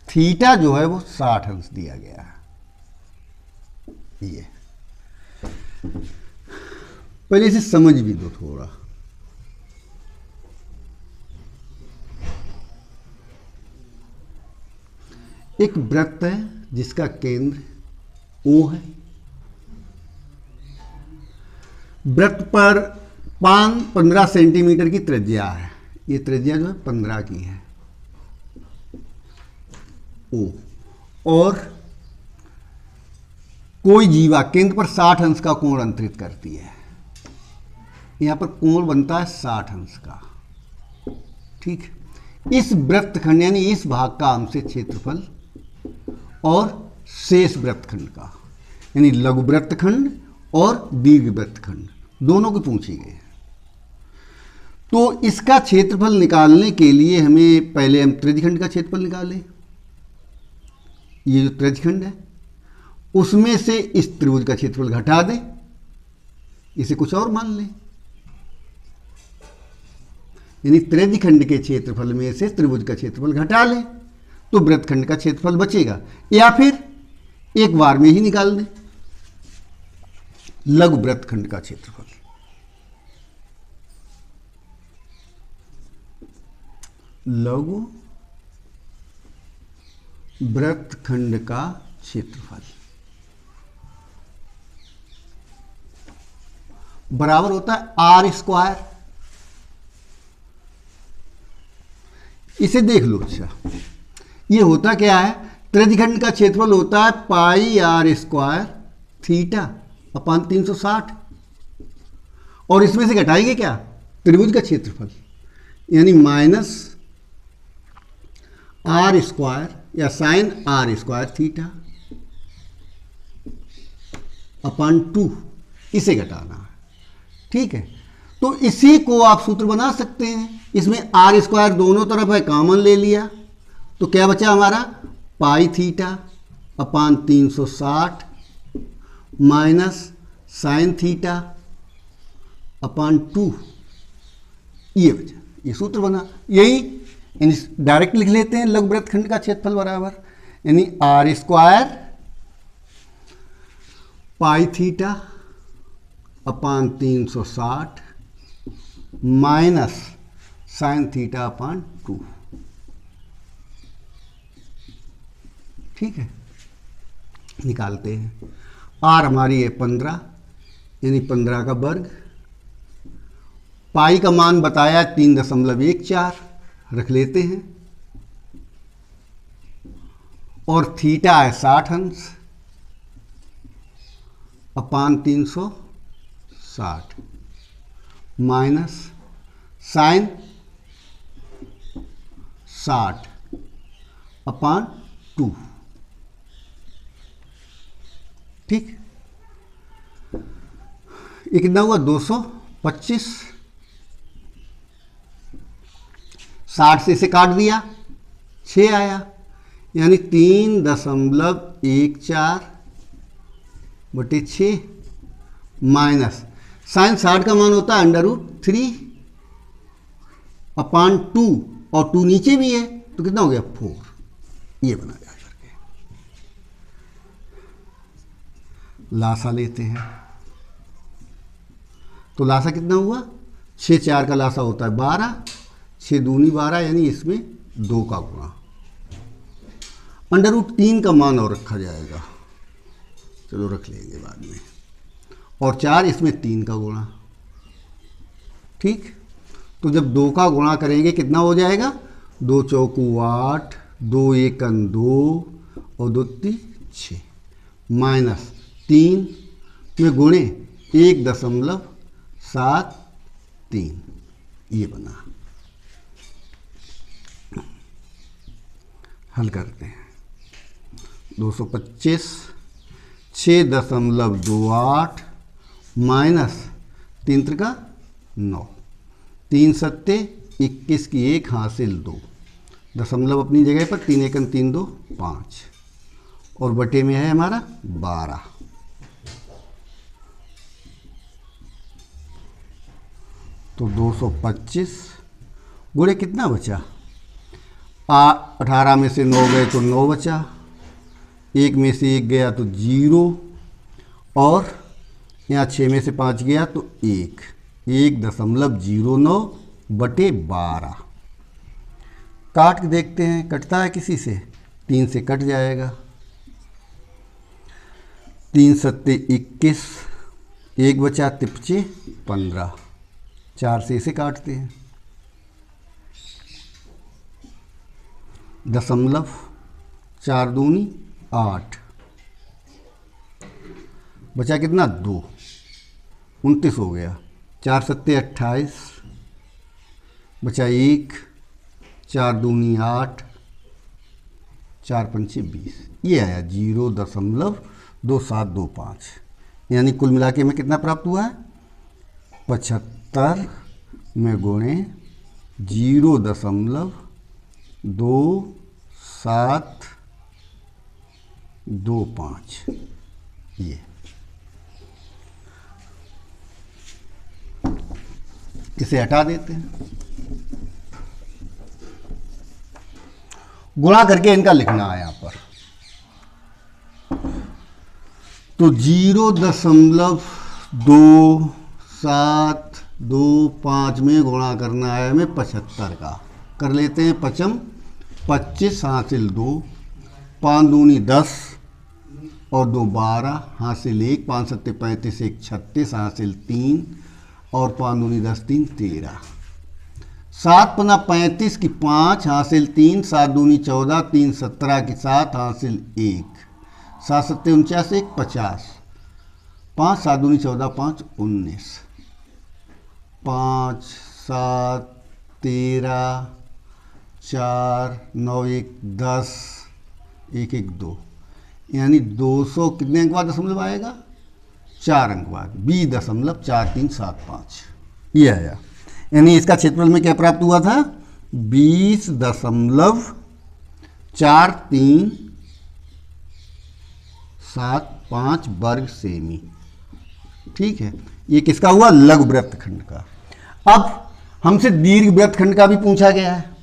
थीटा जो है वो 60 अंश दिया गया है। ये पहले इसे समझ भी दो थोड़ा। एक वृत्त है जिसका केंद्र O है, वृत्त पर 15 सेंटीमीटर की त्रिज्या है, ये त्रिज्या जो है 15 की है O, और कोई जीवा केंद्र पर 60 अंश का कोण अंतरित करती है। यहाँ पर कोण बनता है 60 अंश का। ठीक है, इस वृत्तखंड यानी इस भाग का हमसे क्षेत्रफल और शेष वृत्तखंड का यानी लघु वृत्तखंड और दीर्घ वृत्तखंड दोनों को पूछी गई है। तो इसका क्षेत्रफल निकालने के लिए हमें पहले हम त्रिज्यखंड का क्षेत्रफल निकालें। ये जो त्रिज्यखंड है उसमें से इस त्रिभुज का क्षेत्रफल घटा दें, इसे कुछ और मान लें, यानी त्रिज्यखंड के क्षेत्रफल में से त्रिभुज का क्षेत्रफल घटा लें तो वृत्तखंड का क्षेत्रफल बचेगा, या फिर एक बार में ही निकाल दें लघु वृत्तखंड का क्षेत्रफल। लघु वृत्तखंड का क्षेत्रफल बराबर होता है आर स्क्वायर। इसे देख लो। अच्छा, ये होता क्या है, त्रिज्यखंड का क्षेत्रफल होता है पाई आर स्क्वायर थीटा अपान 360, और इसमें से घटाएंगे क्या, त्रिभुज का क्षेत्रफल, यानी माइनस आर स्क्वायर या sine r square theta upon 2, इसे घटाना है। ठीक है, तो इसी को आप सूत्र बना सकते हैं। इसमें आर स्क्वायर दोनों तरफ है, कॉमन ले लिया तो क्या बचा हमारा, pi theta upon 360 minus sine theta upon 2, ये बचा, ये सूत्र बना। यही डायरेक्ट लिख लेते हैं, लघु वृत्तखंड का क्षेत्रफल बराबर यानी r square pi theta upon 360 minus sine theta upon 2। ठीक है, निकालते हैं। आर हमारी है 15 यानी 15 का वर्ग, पाई का मान बताया 3.14 रख लेते हैं, और थीटा है 60 अंश अपान 360 माइनस साइन 60 अपान 2। ठीक, ये कितना हुआ, 225। 60 से इसे काट दिया, 6 आया, यानी 3.14 बटे 6 माइनस साइन 60 का मान होता है √3 अपान 2, और 2 नीचे भी है तो कितना हो गया 4, ये बना जा करके। लासा लेते हैं, तो लासा कितना हुआ, 6 4 का लासा होता है 12, 6 दूनी 12 यानी इसमें 2 का गुणा, √3 का मान और रखा जाएगा, चलो रख लेंगे बाद में, और 4 इसमें 3 का गुणा। ठीक, तो जब 2 का गुणा करेंगे कितना हो जाएगा, 2 चौकू 8, 2 एकन 2 और 2 3 6 माइनस 3 में गुणे 1.73, ये बना। हल करते हैं, 225 6.28 माइनस 3 त्रिका 9, 3 सत्ते 21 की 1 हासिल 2, दशमलव अपनी जगह पर, 3 एकन 3 2 5, और बटे में है हमारा 12। तो 225 गुणे कितना बचा, 18 में से 9 गए तो 9 बचा, 1 में से 1 गया तो 0, और यहाँ 6 में से 5 गया तो 1, 1.09 बटे 12। काट के देखते हैं कटता है किसी से, 3 से कट जाएगा, 3 सत्ते 21, 1 बचा 3 15, 4 से इसे काटते हैं, दशमलव 4 दूनी 8, बचा कितना 2, 29 हो गया, 4 सत्ते 28, बचा 1, 4 दूनी 8, 4 पंचे 20, ये आया 0.2725। यानी कुल मिला के में कितना प्राप्त हुआ है, 75 में गुणे 0.2725, ये इसे हटा देते हैं। गुणा करके इनका लिखना है यहां पर, तो 0.2725 में गुणा करना है हमें 75 का। कर लेते हैं, 55 25 हासिल 2, 5 दूनी 10 और 2 12 हासिल 1, 5 सत्ते 35, 1 36 हासिल 3 और 5 दूनी 10 3 13, 7 पना 35 की 5 हासिल 3, 7 दूनी 14, 3 17 की 7 हासिल 1, 7 सत्ते 49, 1 50, 5 7 दूनी 14, 5 19, 5 7 13, 4 9 1 10, 1 1 2, यानी 200 कितने अंक बाद दशमलव आएगा, 4 अंक बाद, 20.4375 ये आया। यानी इसका क्षेत्रफल में क्या प्राप्त हुआ था, 20.4375 वर्ग सेमी। ठीक है, ये किसका हुआ, लघु वृत्तखंड का। अब हमसे दीर्घ वृत्तखंड का भी पूछा गया है।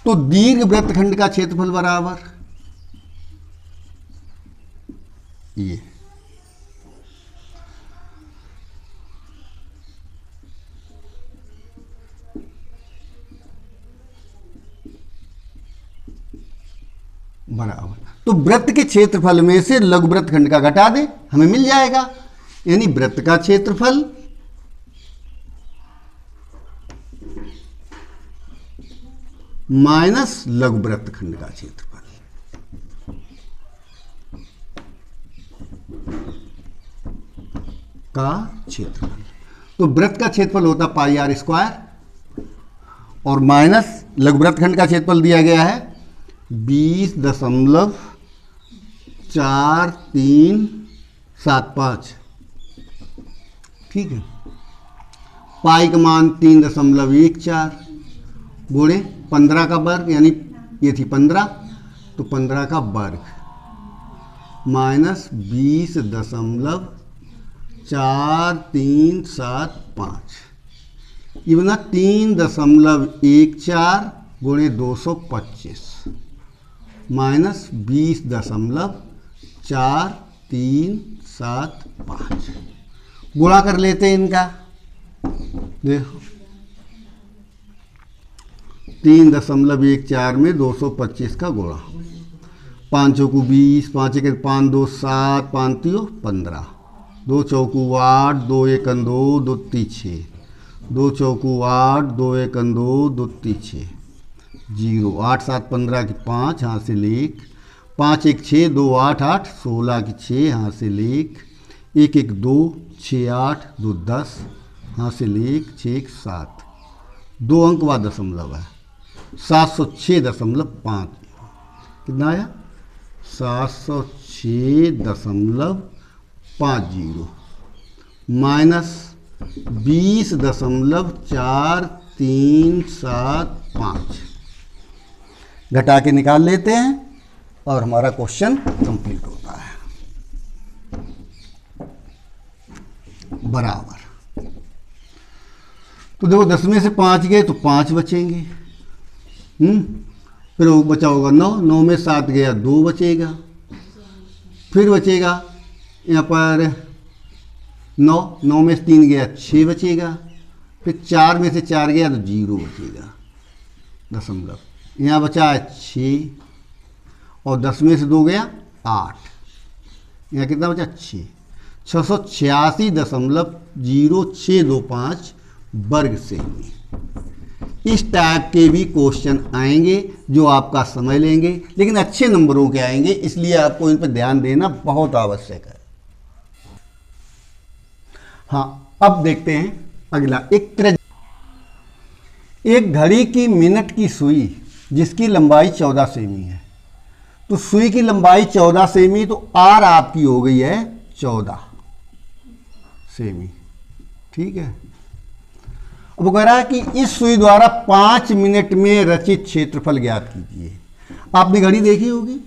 तो दीर्घ वृत्तखंड का क्षेत्रफल बराबर ये, बराबर, तो वृत्त के क्षेत्रफल में से लघु वृत्तखंड का घटा दे, हमें मिल जाएगा। यानी वृत्त का क्षेत्रफल माइनस लघु वृत्तखंड का क्षेत्रफल, का क्षेत्रफल। तो वृत्त का क्षेत्रफल होता पाई आर स्क्वायर और माइनस लघु वृत्तखंड का क्षेत्रफल दिया गया है 20.4375। ठीक है, पाई का मान 3.14 गुणे 15 का वर्ग, यानी ये थी 15, तो 15 का वर्ग माइनस 20.4375, ये बना 3.14 गुणे 225 माइनस 20.4375। गुणा कर लेते हैं इनका, देखो 3.14 में 225 का गुणा, 5 चौकू 20, 5 1 5 2 7, 5 3 15, 2 चौकू 8, 2 1 2 2 3 6, 2 चौकू 8, 2 1 2 2 3 6, 0, 8 7 15 की 5 हासिल 1, 5 1 6, 2 8 8, 16 की 6 हासिल 1, 1 1 2, 6 8, 2 10 हासिल 1, 6 1 7, 2 अंक बाद दशमलव है, 706.5, कितना आया 706.50 माइनस 20.4375, घटा के निकाल लेते हैं और हमारा क्वेश्चन कंप्लीट होता है। बराबर, तो देखो 10 में से 5 गए तो 5 बचेंगे, फिर वो बचा होगा 9, 9 में 7 गया 2 बचेगा, फिर बचेगा यहाँ पर 9, 9 में से 3 गया 6 बचेगा, फिर 4 में से 4 गया तो 0 बचेगा दशमलव, यहाँ बचा है 6 और 10 में से 2 गया 8, यहाँ कितना बचा 6, 686.0625 वर्ग सेमी। इस टाइप के भी क्वेश्चन आएंगे जो आपका समय लेंगे, लेकिन अच्छे नंबरों के आएंगे, इसलिए आपको इन पर ध्यान देना बहुत आवश्यक है। हाँ, अब देखते हैं अगला। एक घड़ी की मिनट की सुई जिसकी लंबाई 14 सेमी है, तो सुई की लंबाई 14 सेमी, तो आर आपकी हो गई है 14 सेमी। ठीक है। अब वो कह रहा है कि इस सुई द्वारा 5 मिनट में रचित क्षेत्रफल ज्ञात कीजिए। आपने घड़ी देखी होगी,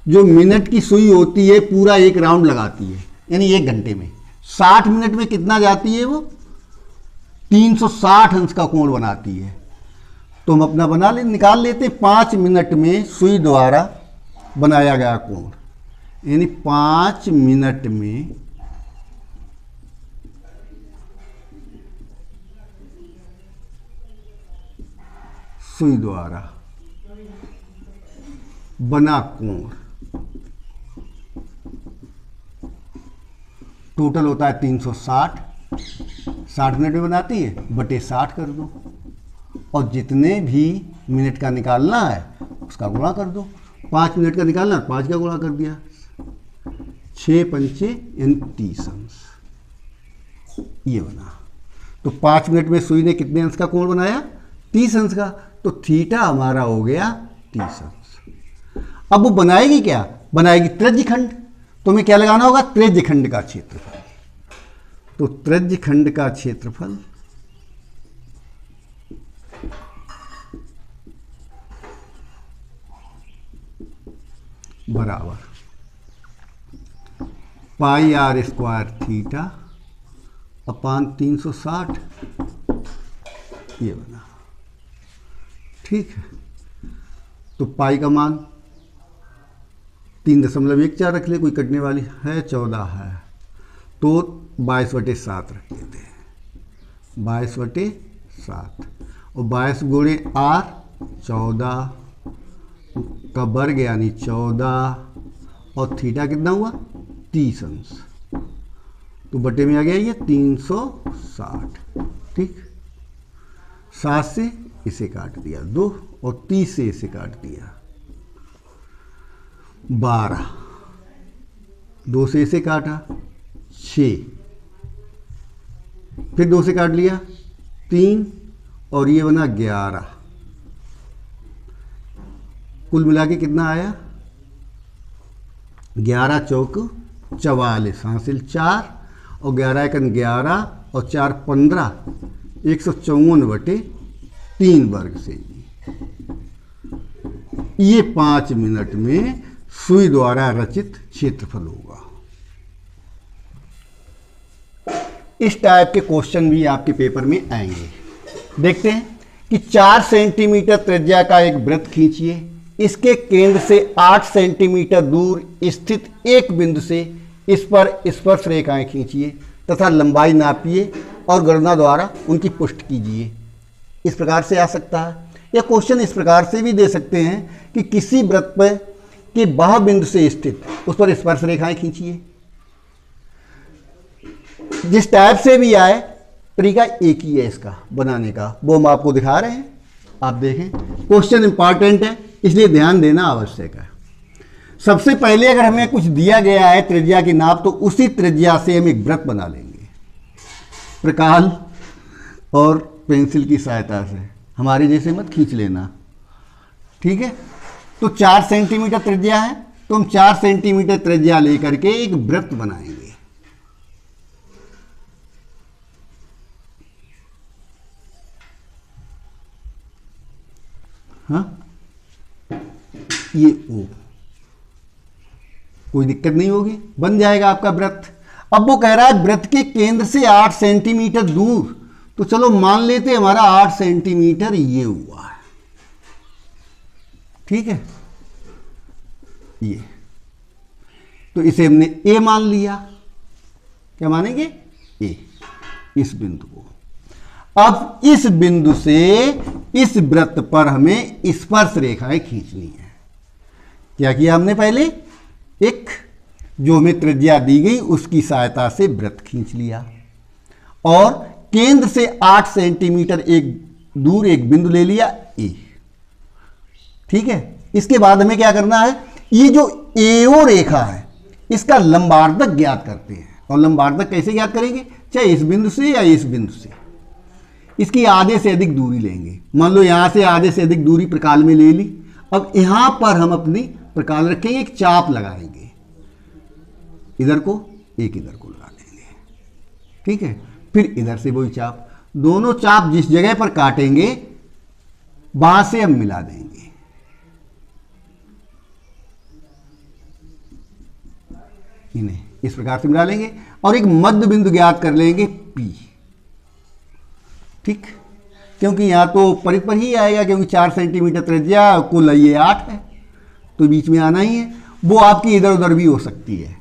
जो मिनट की सुई होती है पूरा एक राउंड लगाती है, यानी 1 घंटे में 60 मिनट में कितना जाती है वो? 360 अंश का कोण बनाती है। तो हम अपना निकाल लेते हैं। 5 मिनट में सुई द्वारा बनाया गया कोण, यानी 5 मिनट में सुई द्वारा बना कोण टोटल होता है 360। 60 मिनट में बनाती है, बटे 60 कर दो, और जितने भी मिनट का निकालना है उसका गुणा कर दो। 5 मिनट का निकालना है, 5 का गुणा कर दिया, 6 पंचे यानी 30 अंश, ये बना। तो 5 मिनट में सुई ने कितने अंश का कोण बनाया? 30 अंश का। तो थीटा हमारा हो गया 30 अंश। अब वो बनाएगी क्या? बनाएगी त्रिज्यखंड। तो हमें क्या लगाना होगा? त्रिज्यखंड का क्षेत्रफल। तो त्रिज्यखंड का क्षेत्रफल बराबर पाई आर स्क्वायर थीटा अपान 360, ये बना। ठीक है। तो पाई का मान 3.14 रख ले, कोई कटने वाली है 14 है, तो 22/7 रख लेते हैं। 22/7 और 22 गुणे आर 14 का वर्ग यानी 14, और थीटा कितना हुआ? 30 अंश। तो बटे में आ गया ये 360। ठीक, 7 से इसे काट दिया 2, और 30 से इसे काट दिया 12, 2 से इसे काटा 6, फिर 2 से काट लिया 3, और ये बना 11। कुल मिला के कितना आया? 11 चौक 44 हासिल 4, और 11 एकन 11 और 4 15, 154/3 वर्ग से। ये 5 मिनट में सुई द्वारा रचित क्षेत्रफल होगा। इस टाइप के क्वेश्चन भी आपके पेपर में आएंगे। देखते हैं कि 4 सेंटीमीटर त्रिज्या का एक वृत्त खींचिए। इसके केंद्र से 8 सेंटीमीटर दूर स्थित एक बिंदु से इस पर स्पर्श रेखाएं खींचिए तथा लंबाई नापिए और गणना द्वारा उनकी पुष्टि कीजिए। इस प्रकार से आ सकता है, या क्वेश्चन इस प्रकार से भी दे सकते हैं कि किसी वृत्त पर के बाह्य बिंदु से स्थित उस पर स्पर्श रेखाएं खींचिए। जिस टाइप से भी आए, तरीका एक ही है इसका बनाने का, वो हम आपको दिखा रहे हैं। आप देखें, क्वेश्चन इंपॉर्टेंट है, इसलिए ध्यान देना आवश्यक है। सबसे पहले अगर हमें कुछ दिया गया है त्रिज्या की नाप, तो उसी त्रिज्या से हम एक वृत्त बना लेंगे प्रकाल और पेंसिल की सहायता से। हमारे जैसे मत खींच लेना, ठीक है। तो 4 सेंटीमीटर त्रिज्या है, तो हम 4 सेंटीमीटर त्रिज्या लेकर के एक वृत्त बनाएंगे। हाँ, ये ओ, कोई दिक्कत नहीं होगी, बन जाएगा आपका वृत्त। अब वो कह रहा है वृत्त के केंद्र से 8 सेंटीमीटर दूर, तो चलो मान लेते हैं हमारा 8 सेंटीमीटर ये हुआ है, ठीक है। ये तो इसे हमने ए मान लिया। क्या मानेंगे? ए, इस बिंदु को। अब इस बिंदु से इस वृत्त पर हमें स्पर्श रेखाएं खींचनी है। क्या किया हमने? पहले एक जो हमें त्रिज्या दी गई उसकी सहायता से वृत्त खींच लिया, और केंद्र से 8 सेंटीमीटर एक दूर एक बिंदु ले लिया ए। ठीक है, इसके बाद हमें क्या करना है, ये जो एओ रेखा है इसका लंबार्धक ज्ञात करते हैं। और लंबार्धक कैसे ज्ञात करेंगे, चाहे इस बिंदु से या इस बिंदु से, इसकी आधे से अधिक दूरी लेंगे। मान लो यहां से आधे से अधिक दूरी प्रकाल में ले ली। अब यहां पर हम अपनी प्रकाल रखेंगे, एक चाप लगाएंगे, इधर को एक इधर को लगा देंगे। ठीक है, फिर इधर से वही चाप, दोनों चाप जिस जगह पर काटेंगे वहां से हम मिला देंगे। इन्हें इस प्रकार से मिला लेंगे और एक मध्य बिंदु ज्ञात कर लेंगे P। ठीक, क्योंकि यहां तो परिध पर ही आएगा, क्योंकि 4 सेंटीमीटर त्रिज्या, कुल ये 8 है, तो बीच में आना ही है। वो आपकी इधर उधर भी हो सकती है,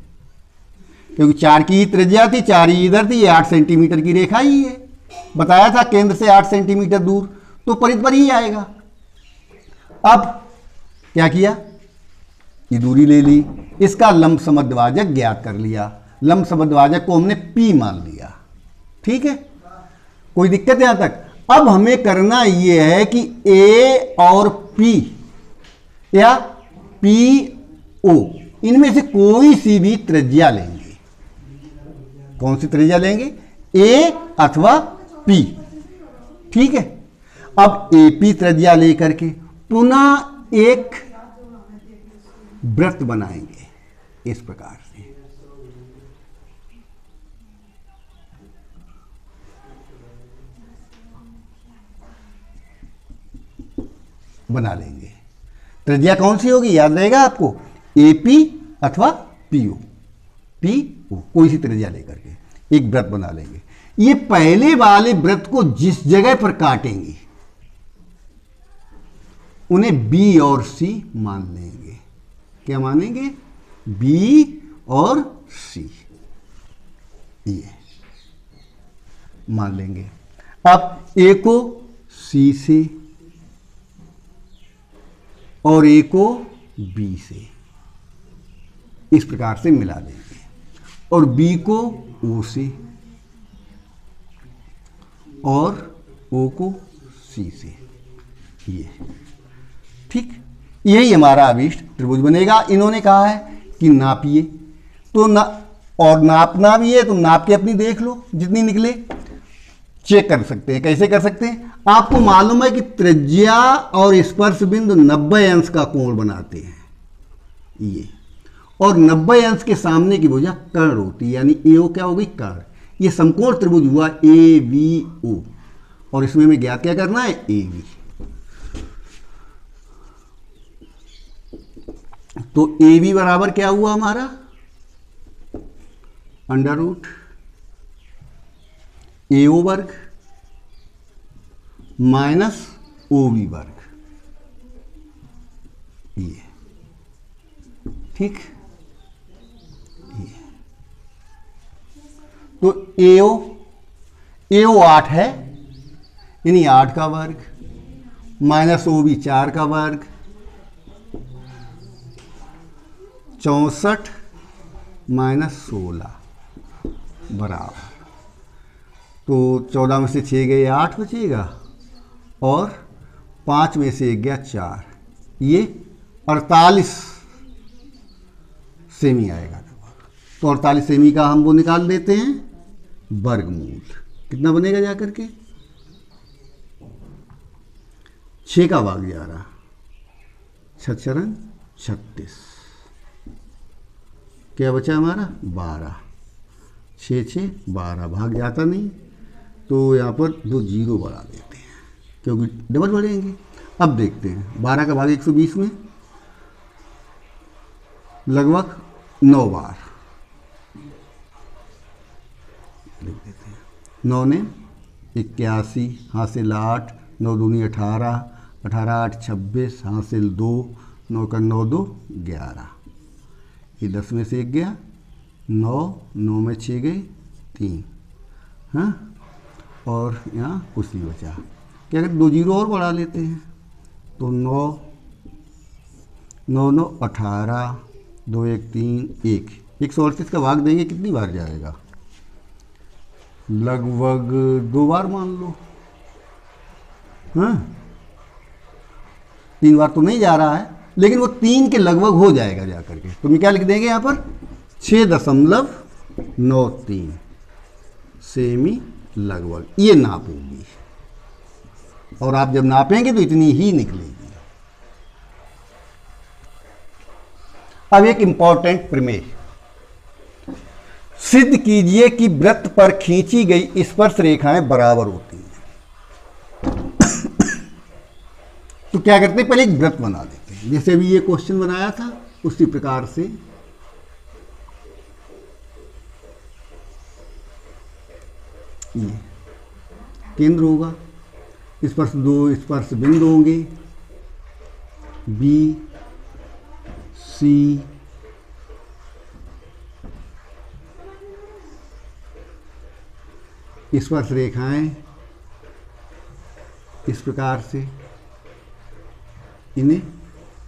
क्योंकि 4 की ही त्रिज्या थी, 4 ही इधर थी, ये 8 सेंटीमीटर की रेखा ही है। बताया था केंद्र से 8 सेंटीमीटर दूर, तो परिध पर ही आएगा। अब क्या किया, ये दूरी ले ली, इसका लंब समद्विभाजक ज्ञात कर लिया। लंब समद्विभाजक को हमने P मान लिया। ठीक है, कोई दिक्कत यहां तक। अब हमें करना यह है कि A और P या PO इनमें से कोई सी भी त्रिज्या लेंगे। कौन सी त्रिज्या लेंगे, A अथवा P। ठीक है, अब AP त्रिज्या लेकर के पुनः एक वृत्त बनाएंगे इस प्रकार से। बना लेंगे। त्रिज्या कौन सी होगी, याद रहेगा आपको, AP अथवा PO। PO कोई सी त्रिज्या लेकर के एक वृत्त बना लेंगे। ये पहले वाले वृत्त को जिस जगह पर काटेंगे उन्हें B और C मान लेंगे। क्या मानेंगे, B और C, ये मान लेंगे। अब A को C से और A को B से इस प्रकार से मिला देंगे, और B को O से और O को C से, ये। ठीक, यही हमारा अभीष्ट त्रिभुज बनेगा। इन्होंने कहा है कि नापिए, तो ना, और नापना भी है तो नाप के अपनी देख लो, जितनी निकले चेक कर सकते हैं। कैसे कर सकते हैं, आपको मालूम है कि त्रिज्या और स्पर्श बिंदु 90 अंश का कोण बनाते हैं ये, और 90 अंश के सामने की भुजा कर्ण होती है, यानी AO क्या हो गई, कर्ण। ये समकोण त्रिभुज हुआ AVO, और इसमें हमें ज्ञात क्या करना है, AB। तो AB बराबर क्या हुआ हमारा, अंडर रूट AO वर्ग माइनस OB वर्ग, ये। ठीक, ये तो AO 8 है, यानी 8 का वर्ग माइनस OB 4 का वर्ग, 64 माइनस 16 बराबर, तो 14 में से 6 गए 8 बचेगा, और 5 में से 1 गया 4, ये 48 सेमी आएगा। तो 48 सेमी का हम वो निकाल देते हैं वर्गमूल। कितना बनेगा जाकर के, 6 का भाग 11, 6 36, क्या बचा हमारा 12, 6 12, भाग जाता नहीं, तो यहाँ पर 2 जीरो बढ़ा देते हैं क्योंकि डबल बढ़ेंगे। अब देखते हैं 12 का भाग 120 में लगभग 9 बार लिख देते हैं। 9 ने 81, हासिल 8, 9 दूनी 18, 18 8 26, हासिल 2, 9 का 9 2 11, ये 10 में से 1 गया 9, 9 में 6 गए 3, हाँ, और यहाँ कुछ नहीं बचा। क्या कहते 2 जीरो और बढ़ा लेते हैं, तो 9 9 9 18, 2 1 3 1, 138 का भाग देंगे कितनी बार जाएगा, लगभग 2 बार मान लो, हाँ, 3 बार तो नहीं जा रहा है, लेकिन वो 3 के लगभग हो जाएगा जा करके। तो मैं क्या लिख देंगे यहाँ पर 6.93 सेमी लगभग, ये नाप होगी। और आप जब नापेंगे तो इतनी ही निकलेगी। अब एक इंपॉर्टेंट प्रमेय, सिद्ध कीजिए कि वृत्त पर खींची गई स्पर्श रेखाएं बराबर होती हैं। तो क्या करते हैं, पहले एक वृत्त बना देते हैं, जैसे अभी ये क्वेश्चन बनाया था उसी प्रकार से। ये केंद्र होगा, स्पर्श 2 स्पर्श बिंदु होंगे, बी सी स्पर्श रेखाएं इस प्रकार से, इन्हें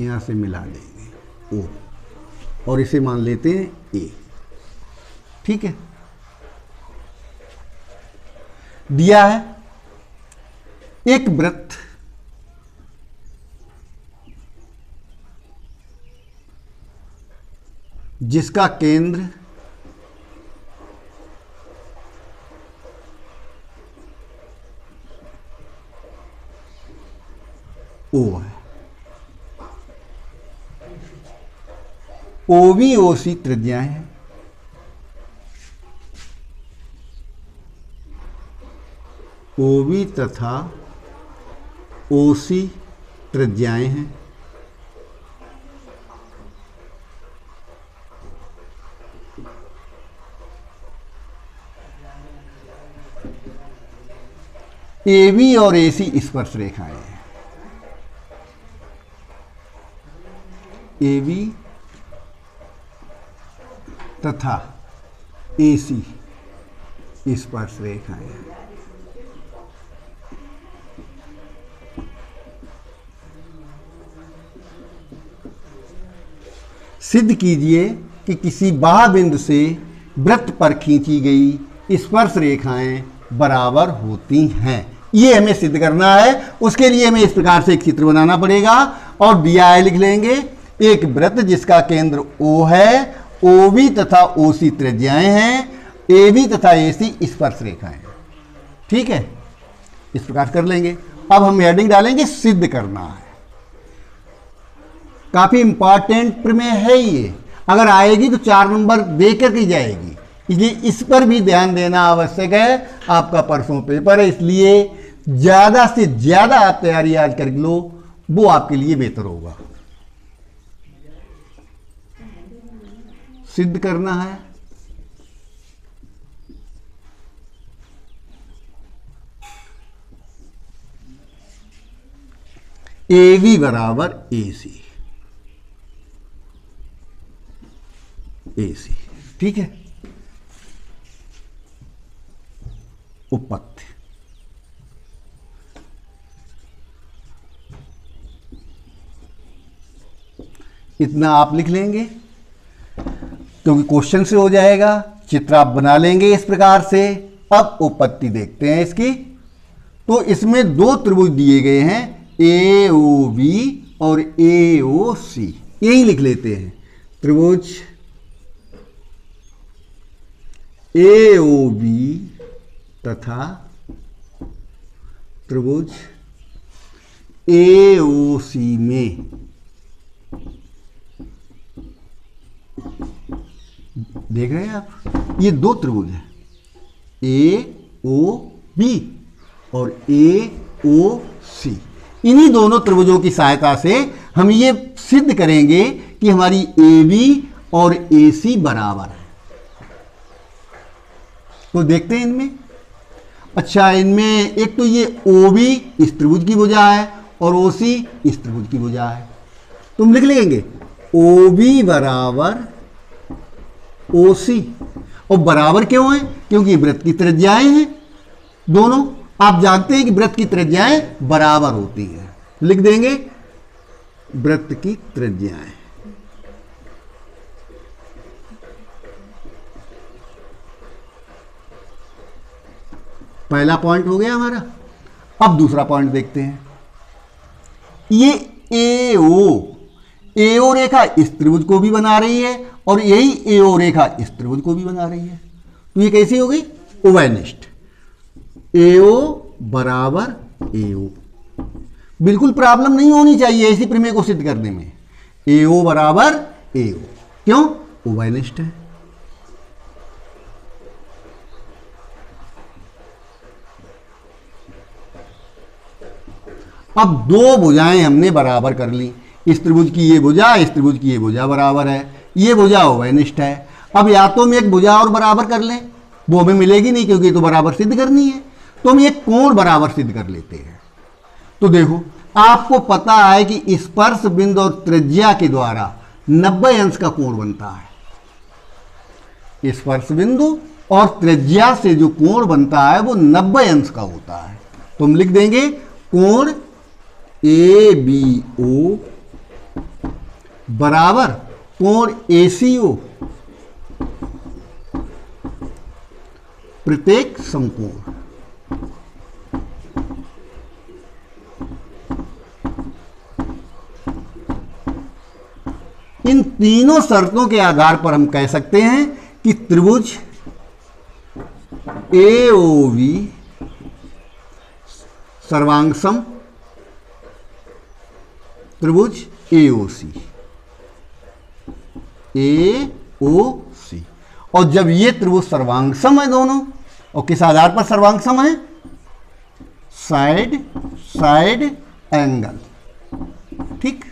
यहां से मिला देंगे ओ, और इसे मान लेते हैं ए। ठीक है, दिया है एक वृत्त जिसका केंद्र ओ है, ओबी ओसी त्रिज्याएं हैं, ओबी तथा ओसी त्रिज्याएं हैं। एबी और एसी स्पर्श रेखाएं हैं, एबी तथा एसी स्पर्श रेखाएं हैं। सिद्ध कीजिए कि किसी बाह्य बिंदु से वृत्त पर खींची गई स्पर्श रेखाएं बराबर होती हैं। ये हमें सिद्ध करना है, उसके लिए हमें इस प्रकार से एक चित्र बनाना पड़ेगा और दिया है लिख लेंगे, एक वृत्त जिसका केंद्र O है, OB तथा OC त्रिज्याएं हैं, AB तथा AC स्पर्श रेखाएं। ठीक है, इस प्रकार कर लेंगे। अब हम हेडिंग डालेंगे सिद्ध करना है। काफी इंपॉर्टेंट प्रमेय है ये, अगर आएगी तो 4 नंबर दे करके जाएगी, इसलिए इस पर भी ध्यान देना आवश्यक है। आपका परसों पेपर है, इसलिए ज्यादा से ज्यादा आप तैयारी आज कर लो, वो आपके लिए बेहतर होगा। सिद्ध करना है AB बराबर AC, AC। ठीक है, उपपत्ति इतना आप लिख लेंगे क्योंकि क्वेश्चन से हो जाएगा। चित्र आप बना लेंगे इस प्रकार से। अब उपपत्ति देखते हैं इसकी। तो इसमें 2 त्रिभुज दिए गए हैं, AOB और AOC, यही लिख लेते हैं। त्रिभुज AOB तथा त्रिभुज AOC में देख रहे हैं आप, ये 2 त्रिभुज हैं, AOB और AOC। इन्हीं दोनों त्रिभुजों की सहायता से हम ये सिद्ध करेंगे कि हमारी AB और AC बराबर है। तो देखते हैं इनमें। अच्छा, इनमें एक तो ये OB इस त्रिभुज की भुजा है और OC इस त्रिभुज की भुजा है। तुम लिख लेंगे OB बराबर OC। और बराबर क्यों है? क्योंकि वृत्त की त्रिज्याएं हैं दोनों। आप जानते हैं कि वृत्त की त्रिज्याएं बराबर होती हैं। लिख देंगे वृत्त की त्रिज्याएं। पहला पॉइंट हो गया हमारा। अब दूसरा पॉइंट देखते हैं। ये एओ रेखा इस त्रिभुज को भी बना रही है और यही एओ रेखा इस त्रिभुज को भी बना रही है। तो ये कैसी हो गई? ओवेनिस्ट। एओ बराबर एओ। बिल्कुल प्रॉब्लम नहीं होनी चाहिए ऐसी प्रमेय को सिद्ध करने में। एओ बराबर एओ, क्यों? ओवेनिस्ट है। अब दो भुजाएं हमने बराबर कर ली। इस त्रिभुज की ये भुजा, इस त्रिभुज की ये भुजा बराबर है। ये भुजा ओवेनिस्ट है। अब या तो हम एक भुजा और बराबर कर लें, वो हमें मिलेगी नहीं क्योंकि तो बराबर सिद्ध करनी है, तो हम एक कोण बराबर सिद्ध कर लेते हैं। तो देखो, आपको पता है कि स्पर्श बिंदु और त्रिज्या के द्वारा 90 अंश का कोण बनता है। स्पर्श बिंदु और त्रिज्या से जो कोण बनता है वो 90 अंश का होता है। तो हम लिख देंगे कोण ABO बराबर कोण ACO प्रत्येक समकोण। इन तीनों शर्तों के आधार पर हम कह सकते हैं कि त्रिभुज AOV सर्वांगसम त्रिभुज AOC और जब ये त्रिभुज सर्वांगसम है दोनों, और किस आधार पर सर्वांगसम है? Side angle. ठीक,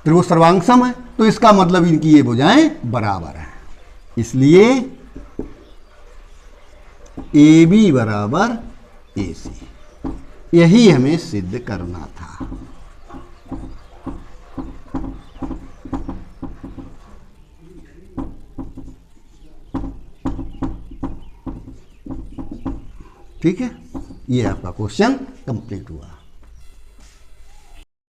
त्रिभुज सर्वांगसम है तो इसका मतलब इनकी ये भुजाएं बराबर हैं। इसलिए AB बराबर AC, यही हमें सिद्ध करना था। ठीक है, ये आपका क्वेश्चन कंप्लीट हुआ।